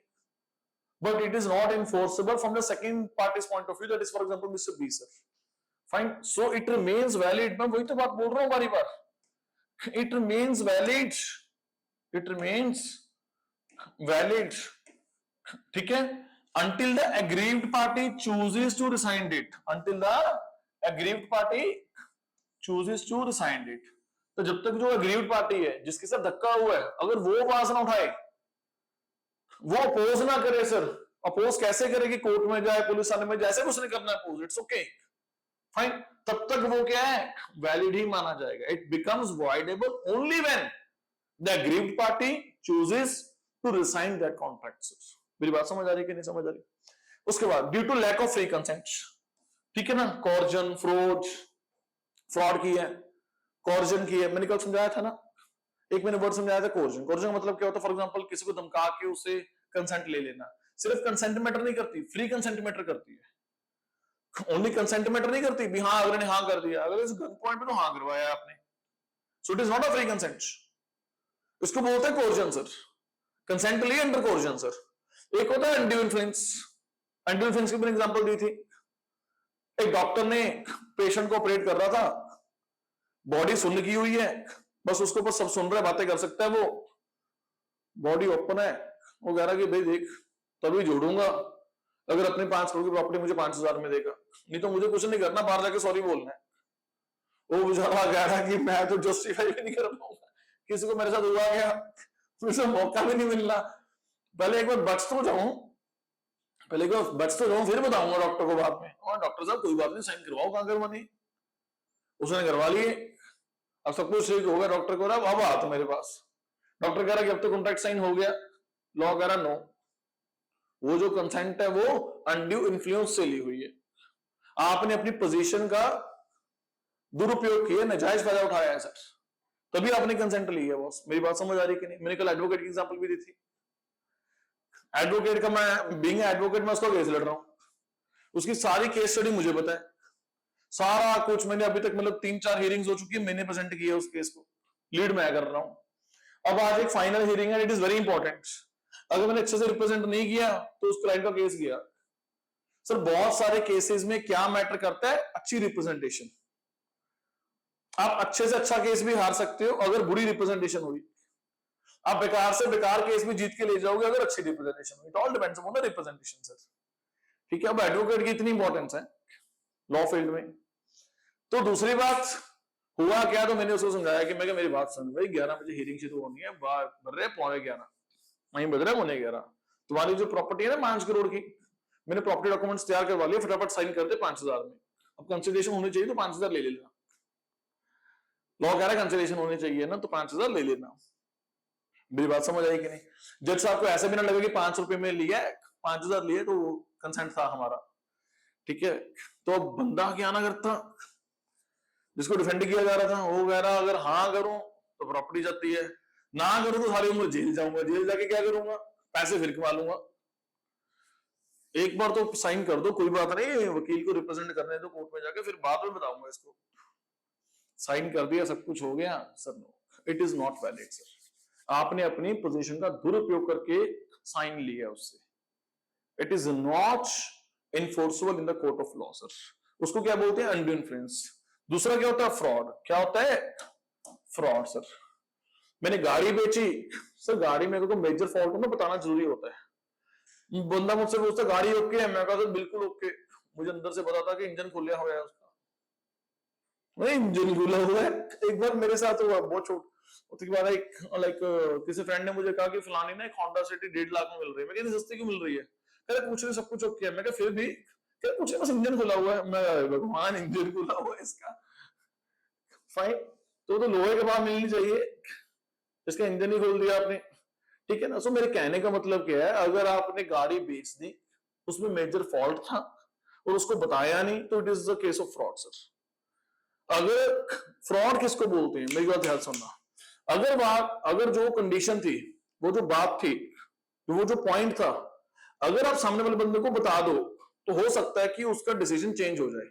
but it is not enforceable from the second party's point of view, that is for example mister B sir. Fine, so it remains valid. मैं वही तो बात बोल रहा हूं बारी बार, it remains valid, it remains valid, ठीक है, until the aggrieved party chooses to rescind it, until the aggrieved party chooses to rescind it। तो जब तक जो aggrieved party है जिसके साथ धक्का हुआ है, अगर वो आवाज ना उठाए, वो अपोज ना करे सर, अपोज कैसे करेगी? कोर्ट में जाए, पुलिस थाने में, जैसे कुछ नहीं करना अपोज, इट्स ओके फाइन, तब तक वो क्या है, वैलिड ही माना जाएगा। It becomes voidable only when the aggrieved party chooses to rescind that contract sir। मेरी बात समझ आ रही है कि नहीं समझ आ रही? उसके बाद due to lack of free consent, ठीक है ना, कॉर्जन, फ्रॉड की है, कॉर्जन की है, मैंने कल समझाया था ना, एक मैंने वर्ड समझाया था कॉर्जन। कॉर्जन का मतलब क्या होता है? फॉर एग्जांपल किसी को धमका के उससे कंसेंट ले लेना। सिर्फ कंसेंट मैटर नहीं करती, फ्री कंसेंट मैटर करती है। ओनली कंसेंट मैटर नहीं करती भी हाँ अगले ने हाँ कर दिया, अगर इस गन पॉइंट पे तो हाँ करवाया आपने, so it is not a free consent. इसको बोलते हैं coercion sir, consently under coercion sir. एक होता है अनड्यू इन्फ्लुएंस, अनड्यू इन्फ्लुएंस की मैंने एग्जांपल दी थी। एक डॉक्टर ने पेशेंट को ऑपरेट कर रहा था, बॉडी सुन्न की हुई है, बस उसके ऊपर सब सुन रहे, बातें कर सकता है वो, बॉडी ओपन है, वो कह रहा कि भाई देख तभी जोड़ूंगा अगर अपनी 5 करोड़ की प्रॉपर्टी मुझे 5,000 में देगा, नहीं तो मुझे कुछ नहीं करना, बाहर जाके सॉरी बोलना है। वो बेचारा कह रहा कि मैं तो जस्टिफाई भी नहीं कर पाऊंगा, किसी को मेरे साथ हुआ गया, मुझे मौका भी नहीं मिलना, पहले एक बार बच तो जाऊं, पहले एक बार बच तो जाऊं, फिर बताऊंगा डॉक्टर को बाद में, और डॉक्टर साहब कोई बात नहीं, साइन करवाओ, कहां करवानी, उसने करवा लिए, अब सब कुछ ठीक हो गया, डॉक्टर को रहा अब आ तो मेरे पास, डॉक्टर कह रहा कि अब तो कॉन्ट्रैक्ट साइन हो गया, लॉ कह रहा नो, वो जो कंसेंट है वो अनड्यू इन्फ्लुएंस से ली हुई है, आपने अपनी पोजीशन का दुरुपयोग किया, नाजायज फायदा उठाया है सर, तभी आपने कंसेंट ली है बॉस। मेरी बात समझ आ रही कि नहीं? मैंने कल एडवोकेट की एग्जांपल भी दी थी, एडवोकेट का, मैं बीइंग एडवोकेट मैं उसका केस लड़ रहा हूं, उसकी सारी केस स्टडी मुझे पता है, सारा कुछ मैंने अभी तक, मतलब 3-4 हियरिंग्स हो चुकी है, मैंने प्रेजेंट किया उस केस को, लीड मैं कर रहा हूं। अब आज एक फाइनल हियरिंग है, इट इज वेरी इंपॉर्टेंट, अगर मैंने अच्छे से रिप्रेजेंट नहीं किया तो उस क्लाइंट का केस गया। सर बहुत सारे केसेस में क्या मैटर करता है? अच्छी रिप्रेजेंटेशन। आप अच्छे से अच्छा केस भी हार सकते हो अगर बुरी रिप्रेजेंटेशन हुई, आप बेकार से बेकार केस भी जीत के ले जाओगे अगर अच्छी रिप्रेजेंटेशन हुई। It all depends on the representation sir, ठीक है। अब एडवोकेट की इतनी इंपॉर्टेंस है लॉ फील्ड में। तो दूसरी बात हुआ क्या, तो मैंने उसको समझाया कि मैं मेरी बात सुन भाई, 11 बजे हियरिंग शुरू होनी है, बज रहे 11:15, वहीं बज रहे 11:15, तुम्हारी जो प्रॉपर्टी है ना 5 करोड़ की, मैंने प्रॉपर्टी डॉक्यूमेंट्स तैयार करवा लिए, फटाफट साइन कर दे 5,000 में, अब कंसिडरेशन होनी चाहिए तो 5,000 ले लेना, लॉ कह रहा है कंसिडरेशन होनी चाहिए ना तो 5,000 ले लेना। मेरी बात समझ आई कि नहीं? जज साहब को ऐसा भी ना लगे कि 5 रुपए में लिया, 5,000 लिए तो कंसेंट था हमारा, ठीक है। तो अब बंदा क्या ना करता, जिसको डिफेंड किया जा रहा था वो कह रहा अगर हाँ करूं तो प्रॉपर्टी जाती है, ना करूं तो सारी उम्र जेल जाऊंगा, जेल जाके क्या करूंगा, पैसे फिर कमा लूंगा। एक बार तो साइन कर दो, कोई बात नहीं, वकील को रिप्रेजेंट करने दो कोर्ट में जाके, फिर बाद में बताऊंगा इसको। साइन कर दिया, सब कुछ हो गया sir, no, it is not valid sir, आपने अपनी पोजीशन का दुरुपयोग करके साइन लिया उससे, it is not enforceable in the court of law sir. उसको क्या बोलते हैं? Undue influence. दूसरा क्या होता है? फ्रॉड। क्या होता है? Fraud sir. मैंने गाड़ी बेची सर, गाड़ी मेरे को मेजर फॉल्ट ना बताना जरूरी होता है। बंदा मुझसे पूछता गाड़ी ओके है, मैं कहता बिल्कुल ओके, मुझे अंदर से पता था कि इंजन खुला हुआ है उसका, नहीं इंजन खुला हुआ है। एक बार मेरे साथ हुआ, बहुत छोट उसके बाद एक लाइक किसी फ्रेंड ने मुझे कहा कि फलानी ना एक होंडा सिटी 1.5 लाख में मिल रही है, मैं कहती सस्ती क्यों मिल रही है, कह रहे कुछ नहीं सब कुछ ओके है, मैं फिर भी कह कुछ बस इंजन खुला हुआ है, मैं भगवान इंजन खुला हुआ है इसका, फाइन, तो लोहे के बाद मिलनी चाहिए, इसका इंजन ही खोल दिया आपने, ठीक है ना। सो मेरे कहने का मतलब क्या है, अगर आपने गाड़ी बेच दी, उसमें मेजर फॉल्ट था और उसको बताया नहीं, तो it is the case of fraud sir. अगर फ्रॉड किसको बोलते हैं, मेरी बात ध्यान सुनना, अगर जो कंडीशन थी, वो जो बात थी, वो जो पॉइंट था, अगर आप सामने वाले बंदे को बता दो तो हो सकता है कि उसका डिसीजन चेंज हो जाए।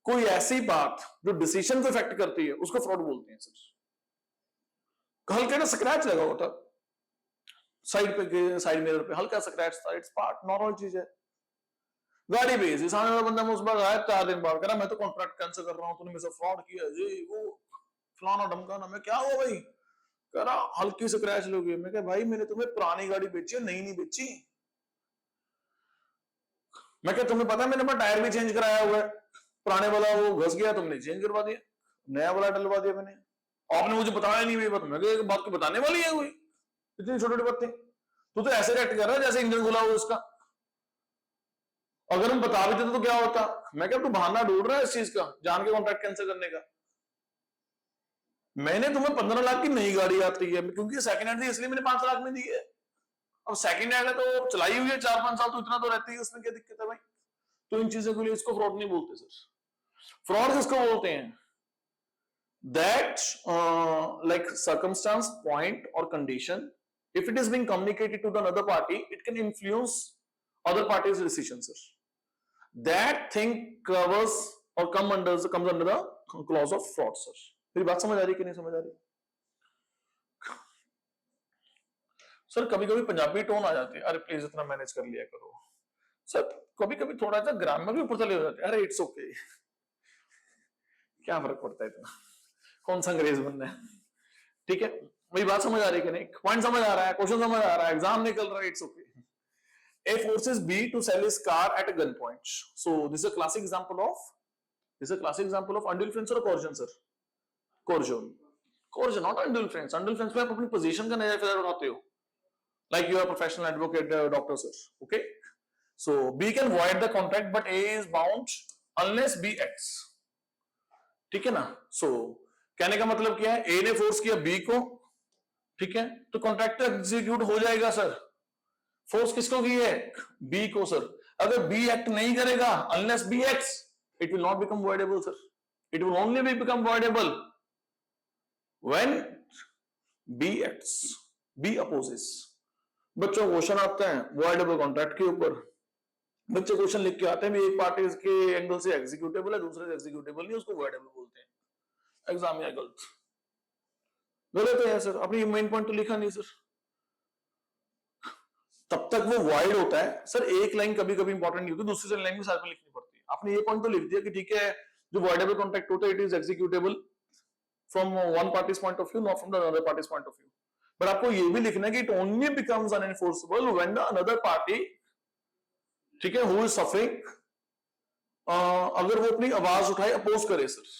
कोई ऐसी बात जो डिसीजन को इफेक्ट करती है उसको फ्रॉड बोलते हैं सर। हल्का ना स्क्रैच लगा होता साइड पे, साइड मिरर पे हल्का स्क्रैच था, इट्स पार्ट, नॉर्मल चीज है। गाड़ी बेची, सामने वाला बंदा मुझ पर आया 4 दिन बाद, कह रहा मैं तो कॉन्ट्रैक्ट कैंसिल कर रहा हूं, तूने मेरे से फ्रॉड किया जी, वो फलाना ढमकाना। मैं क्या हुआ भाई, कह रहा हल्की स्क्रैच लोगे। मैं कहा भाई मैंने तुम्हें पुरानी गाड़ी बेची है, नई नहीं बेची। मैं क्या तुम्हें पता है मैंने अपना टायर भी चेंज कराया हुआ है, पुराने वाला वो घस गया, तुमने चेंज करवा दिया, नया वाला डलवा दिया मैंने, आपने मुझे बताया नहीं। बात मैं एक बात को बताने वाली है कोई, इतनी छोटी छोटी बातें, तू तो ऐसे रिएक्ट कर रहा है जैसे इंजन खुला हुआ उसका। अगर हम बता भी देते तो क्या होता। मैं क्या तू बहाना ढूंढ रहा है इस चीज का, जान के कॉन्ट्रैक्ट कैंसिल करने का। मैंने तुम्हें 15 लाख की नई गाड़ी आती है, क्योंकि सेकंड हैंड थी इसलिए मैंने 5 लाख में दी है। अब सेकंड हैंड है तो चलाई हुई है 4-5 साल, तो इतना तो रहती है, उसमें क्या दिक्कत है भाई। तो इन चीजों के लिए इसको फ्रॉड नहीं बोलते सर। फ्रॉड किसको बोलते हैं? That like circumstance, point or condition, if it is being communicated to the another party, it can influence other party's decision sir. That thing covers or comes under the clause of fraud sir. मेरी बात समझ आ रही कि नहीं समझ आ रही? सर कभी कभी पंजाबी टोन आ जाती है, अरे प्लीज इतना मैनेज कर लिया करो। सर कभी कभी थोड़ा सा ग्रामर भी ऊपर चले हो जाते हैं, अरे इट्स ओके, क्या फर्क पड़ता है इतना, कौन सा अंग्रेज बनना है। ठीक है, मेरी बात समझ आ रही है कि नहीं, पॉइंट समझ आ रहा है, क्वेश्चन समझ आ रहा है, एग्जाम निकल रहा है, it's okay. A forces B to sell his car at a gunpoint. So this is a classic example of undue influence or coercion, sir? Coercion, not undue influence. Undue influence पे आप अपनी position का नया फायदा उठाते हो, like you are a professional advocate, doctor, sir. Okay, so B can void the contract, but A is bound unless B acts. ठीक है ना? So कहने का मतलब क्या है, A ने फोर्स किया B को, ठीक है, तो कॉन्ट्रैक्ट एग्जीक्यूट हो जाएगा सर। फोर्स किसको की है, बी को सर। अगर बी एक्ट नहीं करेगा, unless B acts, it will not become voidable sir. It will only be become voidable when B acts, B opposes. बच्चों क्वेश्चन आते हैं वॉइडेबल कॉन्ट्रैक्ट के ऊपर, बच्चे क्वेश्चन लिख के आते हैं एक पार्टी के एंगल से एग्जीक्यूटेबल है, दूसरे से एग्जीक्यूटेबल नहीं, उसको वॉइडेबल बोलते हैं। एग्जाम में गलत है सर, अपनी मेन पॉइंट तो लिखा नहीं सर। तब तक वो वाइड होता है सर, एक लाइन कभी कभी इंपॉर्टेंट नहीं होती, दूसरी लाइन भी साथ में लिखनी पड़ती है। आपने ये पॉइंट तो लिख दिया कि ठीक है, जो वाइडेबल कॉन्ट्रैक्ट होता है it is executable from one party's point of view, not from the other party's point of view. But आपको ये भी लिखना है कि it only becomes unenforceable when the another party, ठीक है, हु इज सफरिंग, अगर वो अपनी आवाज उठाए, अपोज करे sir,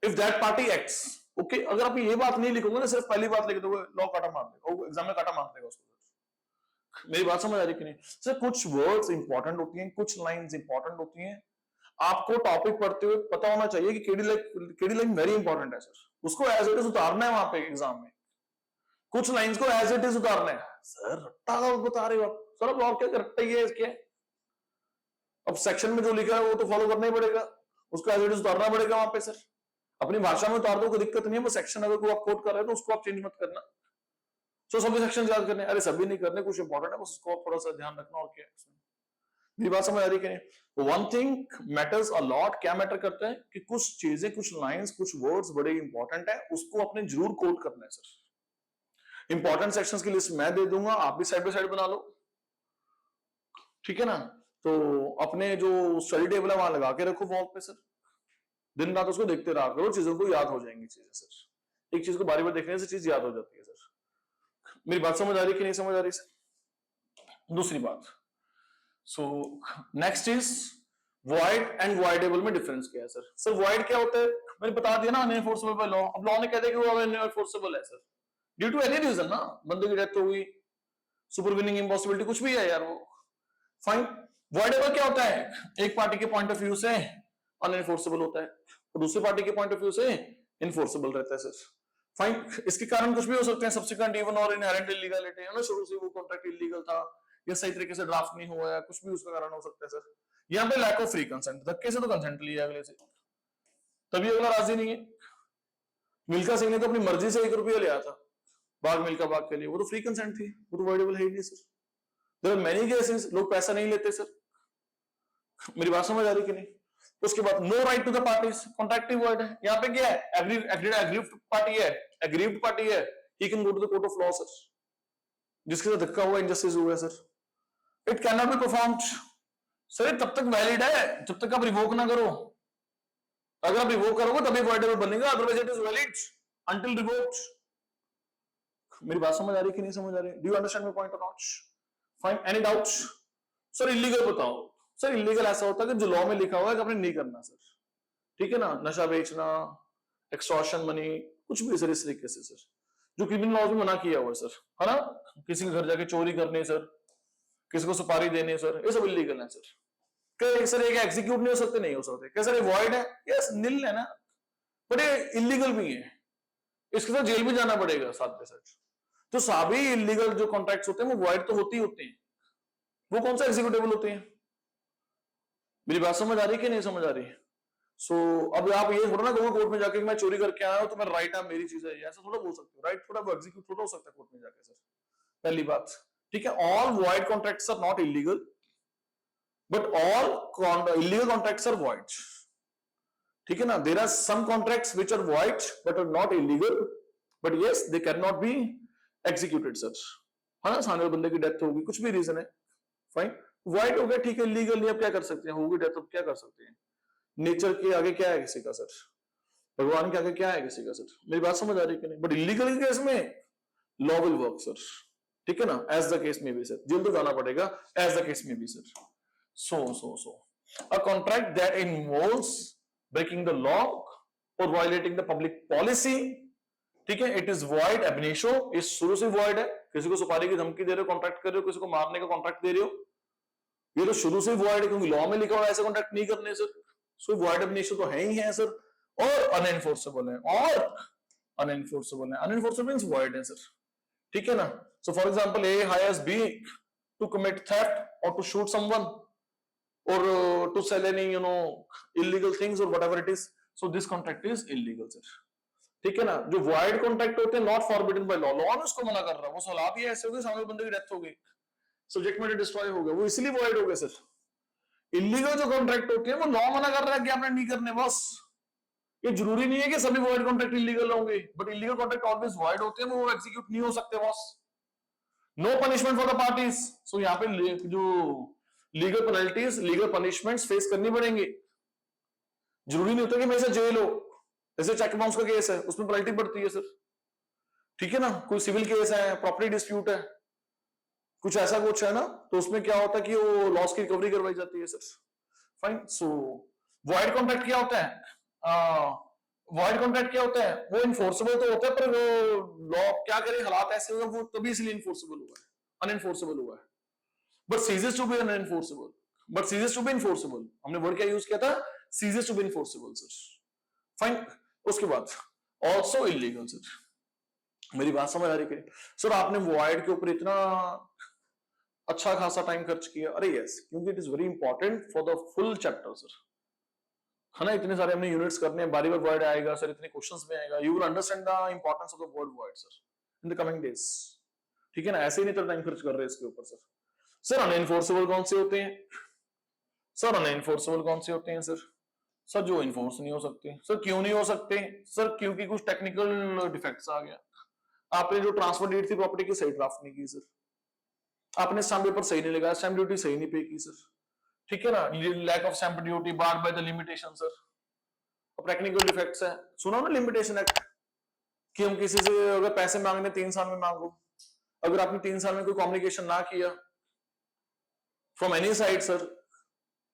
if that party acts. Okay, अगर आप ये बात नहीं लिखोगे ना, सिर्फ पहली बात लिख दोगे, लॉ काटा मार देगा, एग्जाम में काटा मार देगा उसको। मेरी बात समझ आ रही कि नहीं सर? कुछ वर्ड्स इंपॉर्टेंट होती हैं, कुछ लाइंस इंपॉर्टेंट होती हैं। आपको टॉपिक पढ़ते हुए पता होना चाहिए कि केडी लाइन वेरी इंपॉर्टेंट है सर, उसको एज इट इज उतारना है वहां पे एग्जाम में। कुछ लाइंस को एज इट इज उतारना है सर। रट्टा बता रहे हो आप सर, अब और क्या रट्टा ही है इसके। अब सेक्शन में जो लिखा है वो तो फॉलो करना ही पड़ेगा, उसको एज इट इज उतारना पड़ेगा वहां पे सर। अपनी भाषा में उतार दो, कोई दिक्कत नहीं है, वो सेक्शन अगर कोई आप कोट कर रहे हो तो उसको आप चेंज मत करना। सो सभी सेक्शन याद करने, अरे सभी नहीं करने, कुछ इंपॉर्टेंट है, उसको थोड़ा सा ध्यान रखना। और क्या मेरी बात समझ आ रही है कि नहीं? One thing matters a lot, क्या मैटर करता है कि कुछ चीजें, कुछ लाइंस, कुछ वर्ड्स बड़े इंपॉर्टेंट है, उसको अपने जरूर कोट करना है सर। इंपॉर्टेंट सेक्शंस की लिस्ट मैं दे दूंगा, आप भी साइड बाय साइड बना लो, ठीक है ना? तो अपने जो स्टडी टेबल है वहां लगा के रखो वॉल पे सर, दिन रात उसको देखते रहा करो, चीजों को याद हो जाएंगी चीजें सर। एक चीज को बारी बार देखने से चीज याद हो जाती है सर। मेरी बात समझ आ रही कि नहीं समझ आ रही सर? दूसरी बात, so next is void and voidable में डिफरेंस क्या है सर? सर वॉइड क्या होता है मैंने बता दिया ना, अनएनफोर्सेबल बाय लॉ। अब लॉ ने कह दिया कि वो अनएनफोर्सेबल है sir, due to any reason ना, बंदे की डेथ हो गई, सुपरवीनिंग इम्पॉसिबिलिटी, कुछ भी है यार वो, फाइन। वॉइडेबल क्या होता है? एक पार्टी के पॉइंट ऑफ व्यू से अनएनफोर्सेबल होता है और दूसरी पार्टी के पॉइंट ऑफ व्यू से इनफोर्सेबल रहता है सर, फाइन। इसके कारण कुछ भी हो सकते हैं, सब्सिक्वेंट इवन और इनहेरेंट इलीगलिटी है ना, शुरू से वो कॉन्ट्रैक्ट इलीगल था या सही तरीके से ड्राफ्ट नहीं हुआ है, कुछ भी उसका कारण हो सकता है सर। यहाँ पे लैक ऑफ फ्री कंसेंट, धक्के से तो कंसेंट लिया अगले से, तभी अगला राजी नहीं है। मिल्खा सिंह ने तो अपनी मर्जी से 1 रुपया लिया था बाग मिल्खा बाग के लिए, वो तो फ्री कंसेंट थी, वो तो वॉइडेबल है ही नहीं sir. There are many cases लोग पैसा नहीं लेते सर। मेरी बात समझ आ रही कि नहीं? उसके बाद no right to the parties, contractive word है। यहाँ पे क्या है? एग्रीव्ड पार्टी है, एग्रीव्ड पार्टी है, he can go to the court of law sir, जिसके साथ धक्का हुआ, इंजस्टिस हुआ है sir. It can not be performed sir, तब तक वैलिड है जब तक आप रिवोक ना करो। अगर आप रिवोक करोगे तभी वॉइडेबल बनेगा, otherwise it is valid until revoked. मेरी बात समझ आ रही कि नहीं समझ आ रही? Do you understand my point और not? Fine, any doubts? Sir illegal बताओ सर। इलीगल ऐसा होता है कि जो लॉ में लिखा हुआ है कि आपने नहीं करना सर, ठीक है ना, नशा बेचना, एक्सटॉर्शन मनी, कुछ भी सर इस तरीके से सर, जो क्रिमिनल लॉज में मना किया हुआ है सर, है ना, किसी के घर जाके चोरी करने सर, किसी को सुपारी देने सर, ये सब इलीगल है सर। क्या सर एक एग्जीक्यूट नहीं हो सकते? नहीं हो सकते। क्या सर ये वॉइड है? यस, निल है ना, बट ये इलीगल भी है, इसके साथ जेल भी जाना पड़ेगा साथ में सर। तो सभी इलीगल जो कॉन्ट्रैक्ट्स होते हैं वो वॉइड तो होती ही होते हैं, वो कौन सा एग्जीक्यूटेबल होते हैं? मेरी बात समझ आ रही कि नहीं समझ आ रही? सो अब आप ये थोड़ा ना कहोगे कोर्ट में जाके मैं चोरी करके आया हूं तो मैं राइट है, मेरी चीज है, ऐसा थोड़ा बोल सकते हो। राइट थोड़ा वो एग्जीक्यूट थोड़ा हो सकता है कोर्ट में जाके सर, पहली बात, ठीक है। All void contracts are not illegal, but all illegal contracts are void, ठीक है ना। There are some contracts which are void but are not illegal, but yes they can not be executed sir, है ना, सामने बंदे की death होगी, कुछ भी रीजन है, फाइन, वाइड हो गया, ठीक है, लीगल नहीं, अब क्या कर सकते हैं, होगी डेथ, अब क्या कर सकते हैं, नेचर के आगे क्या है किसी का सर, भगवान के आगे क्या है किसी का सर, मेरी बात समझ आ रही है कि नहीं, बट इलीगल के केस में लॉ विल वर्क सर, ठीक है ना, एज द केस में भी सर, जेल तो जाना पड़ेगा, एज द केस में भी sir, so a contract that involves breaking the law or violating the public policy, ठीक है, it is void ab initio, इस शुरू से void है, किसी को सुपारी की धमकी दे रहे हो, कॉन्ट्रैक्ट कर रहे हो, किसी को मारने का कॉन्ट्रैक्ट दे रहे हो, ये तो शुरू से void है, क्योंकि लॉ में लिखा हुआ ऐसे कॉन्ट्रैक्ट नहीं करने सर, सो void ab initio तो है ही है सर, और अनएनफोर्सेबल है, और अनएनफोर्सेबल है, अनएनफोर्सेबल मींस void है सर, ठीक है ना, so for example A hires B to commit theft और to shoot someone or to sell any illegal things or whatever it is, so this contract is illegal sir, ठीक है ना, जो void contract होते हैं not forbidden by law, law ने उसको मना कर रहा है, वो सलाह भी ऐसे हो गई, सामने बंदे की डेथ हो गई, सब्जेक्ट मैटर डिस्ट्रॉय हो गया, वो इसलिए void हो गए सर, इलीगल जो कॉन्ट्रैक्ट होते हैं वो लॉ मना कर रहा है कि आपने नहीं करने, बस, ये जरूरी नहीं है कि सभी void कॉन्ट्रैक्ट इलीगल होंगे, but illegal contract always void होते हैं, वो एग्जीक्यूट नहीं हो सकते, बस, no punishment for the parties, so यहाँ पे जो legal penalties, legal punishments face करनी पड़ेंगी, जरूरी नहीं होता कि मेरे से जेल हो, जैसे चेक बाउंस का केस है, उसमें पेनल्टी पड़ती है सर, ठीक है ना, कोई सिविल केस है, प्रॉपर्टी डिस्प्यूट है, कुछ ऐसा कुछ है ना, तो उसमें क्या होता है कि वो लॉस की रिकवरी करवाई जाती है सर, फाइन, सो वॉइड कॉन्ट्रैक्ट क्या होता है, वॉइड कॉन्ट्रैक्ट क्या होता है, वो इन्फोर्सेबल तो होता है, पर वो लॉ क्या करे, हालात ऐसे होगा, वो तभी इसलिए इन्फोर्सेबल हुआ है, अनएनफोर्सेबल हुआ है, but ceases to be unenforceable, but ceases to be enforceable, हमने वर्ड क्या यूज किया था, ceases to be enforceable sir, fine, उसके बाद also illegal सर, मेरी बात समझ आ रही है सर, आपने void के ऊपर इतना अच्छा खासा टाइम खर्च किया, अरे यस, क्योंकि it is very important for the full chapter sir, है ना, इतने सारे हमने यूनिट्स करने हैं, बारी बार void आएगा सर, इतने क्वेश्चंस में आएगा, you will understand the importance of the word void sir in the coming days, ठीक है ना, ऐसे ही नहीं तो टाइम खर्च कर रहे हैं इसके ऊपर सर, सर अनएनफोर्सेबल कौन से होते हैं, सर अनएनफोर्सेबल कौन से होते हैं सर जो इन्फोर्स नहीं हो सकते, सर क्यों नहीं हो सकते सर, क्योंकि कुछ टेक्निकल डिफेक्ट्स आ गया, आपने जो ट्रांसफर डीड थी प्रॉपर्टी की सही ड्राफ्ट नहीं की सर, आपने स्टैम्प पेपर सही नहीं लगाया, स्टैम्प ड्यूटी सही नहीं पे की सर, ठीक है ना, lack of stamp duty barred by the limitation sir, अब टेक्निकल डिफेक्ट्स है, सुना ना लिमिटेशन एक्ट, कि हम किसी से अगर पैसे मांगने 3 साल में मांगो, अगर आपने 3 साल में कोई कम्युनिकेशन ना किया फ्रॉम एनी साइड सर,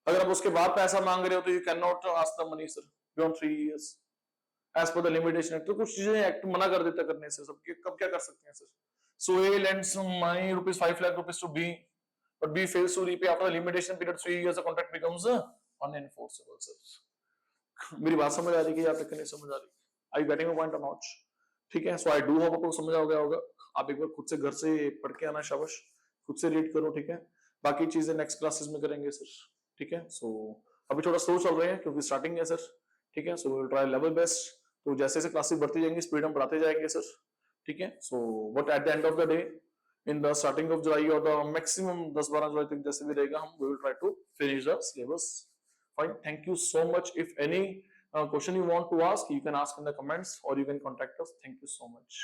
अगर आप उसके बाद पैसा मांग रहे हो तो you can not ask the money sir beyond 3 years as per the limitation act, तो कुछ चीजें एक्ट मना कर देता करने से, सब कब क्या कर सकते हैं sir, so A lends money ₹5 lakh to B, but B fails to repay after limitation period 3 years, the contract becomes unenforceable sir, मेरी बात समझ आ रही है, या तक नहीं समझ आ रही, आई गेटिंग अ पॉइंट और नॉट, ठीक है, सो आई डू होप आपको समझ आ गया होगा, आप एक बार खुद से घर से पढ़ के आना, शाबाश, खुद से रीड करो, ठीक है, बाकी चीजें नेक्स्ट क्लासेस में करेंगे सर, ठीक है, सो अभी थोड़ा स्लो चल रहे हैं क्योंकि स्टार्टिंग है सर, ठीक है, so will try level best, तो जैसे जैसे क्लासेस बढ़ती जाएंगी स्पीड हम बढ़ाते जाएंगे सर, ठीक है, so but at the end of the day in the starting of July और द मैक्सिमम 10-12 जुलाई तक जैसे भी रहेगा, हम will try to finish the syllabus, fine, thank you so much, if any question you want to ask, you can ask in the comments or you can contact us, thank you so much.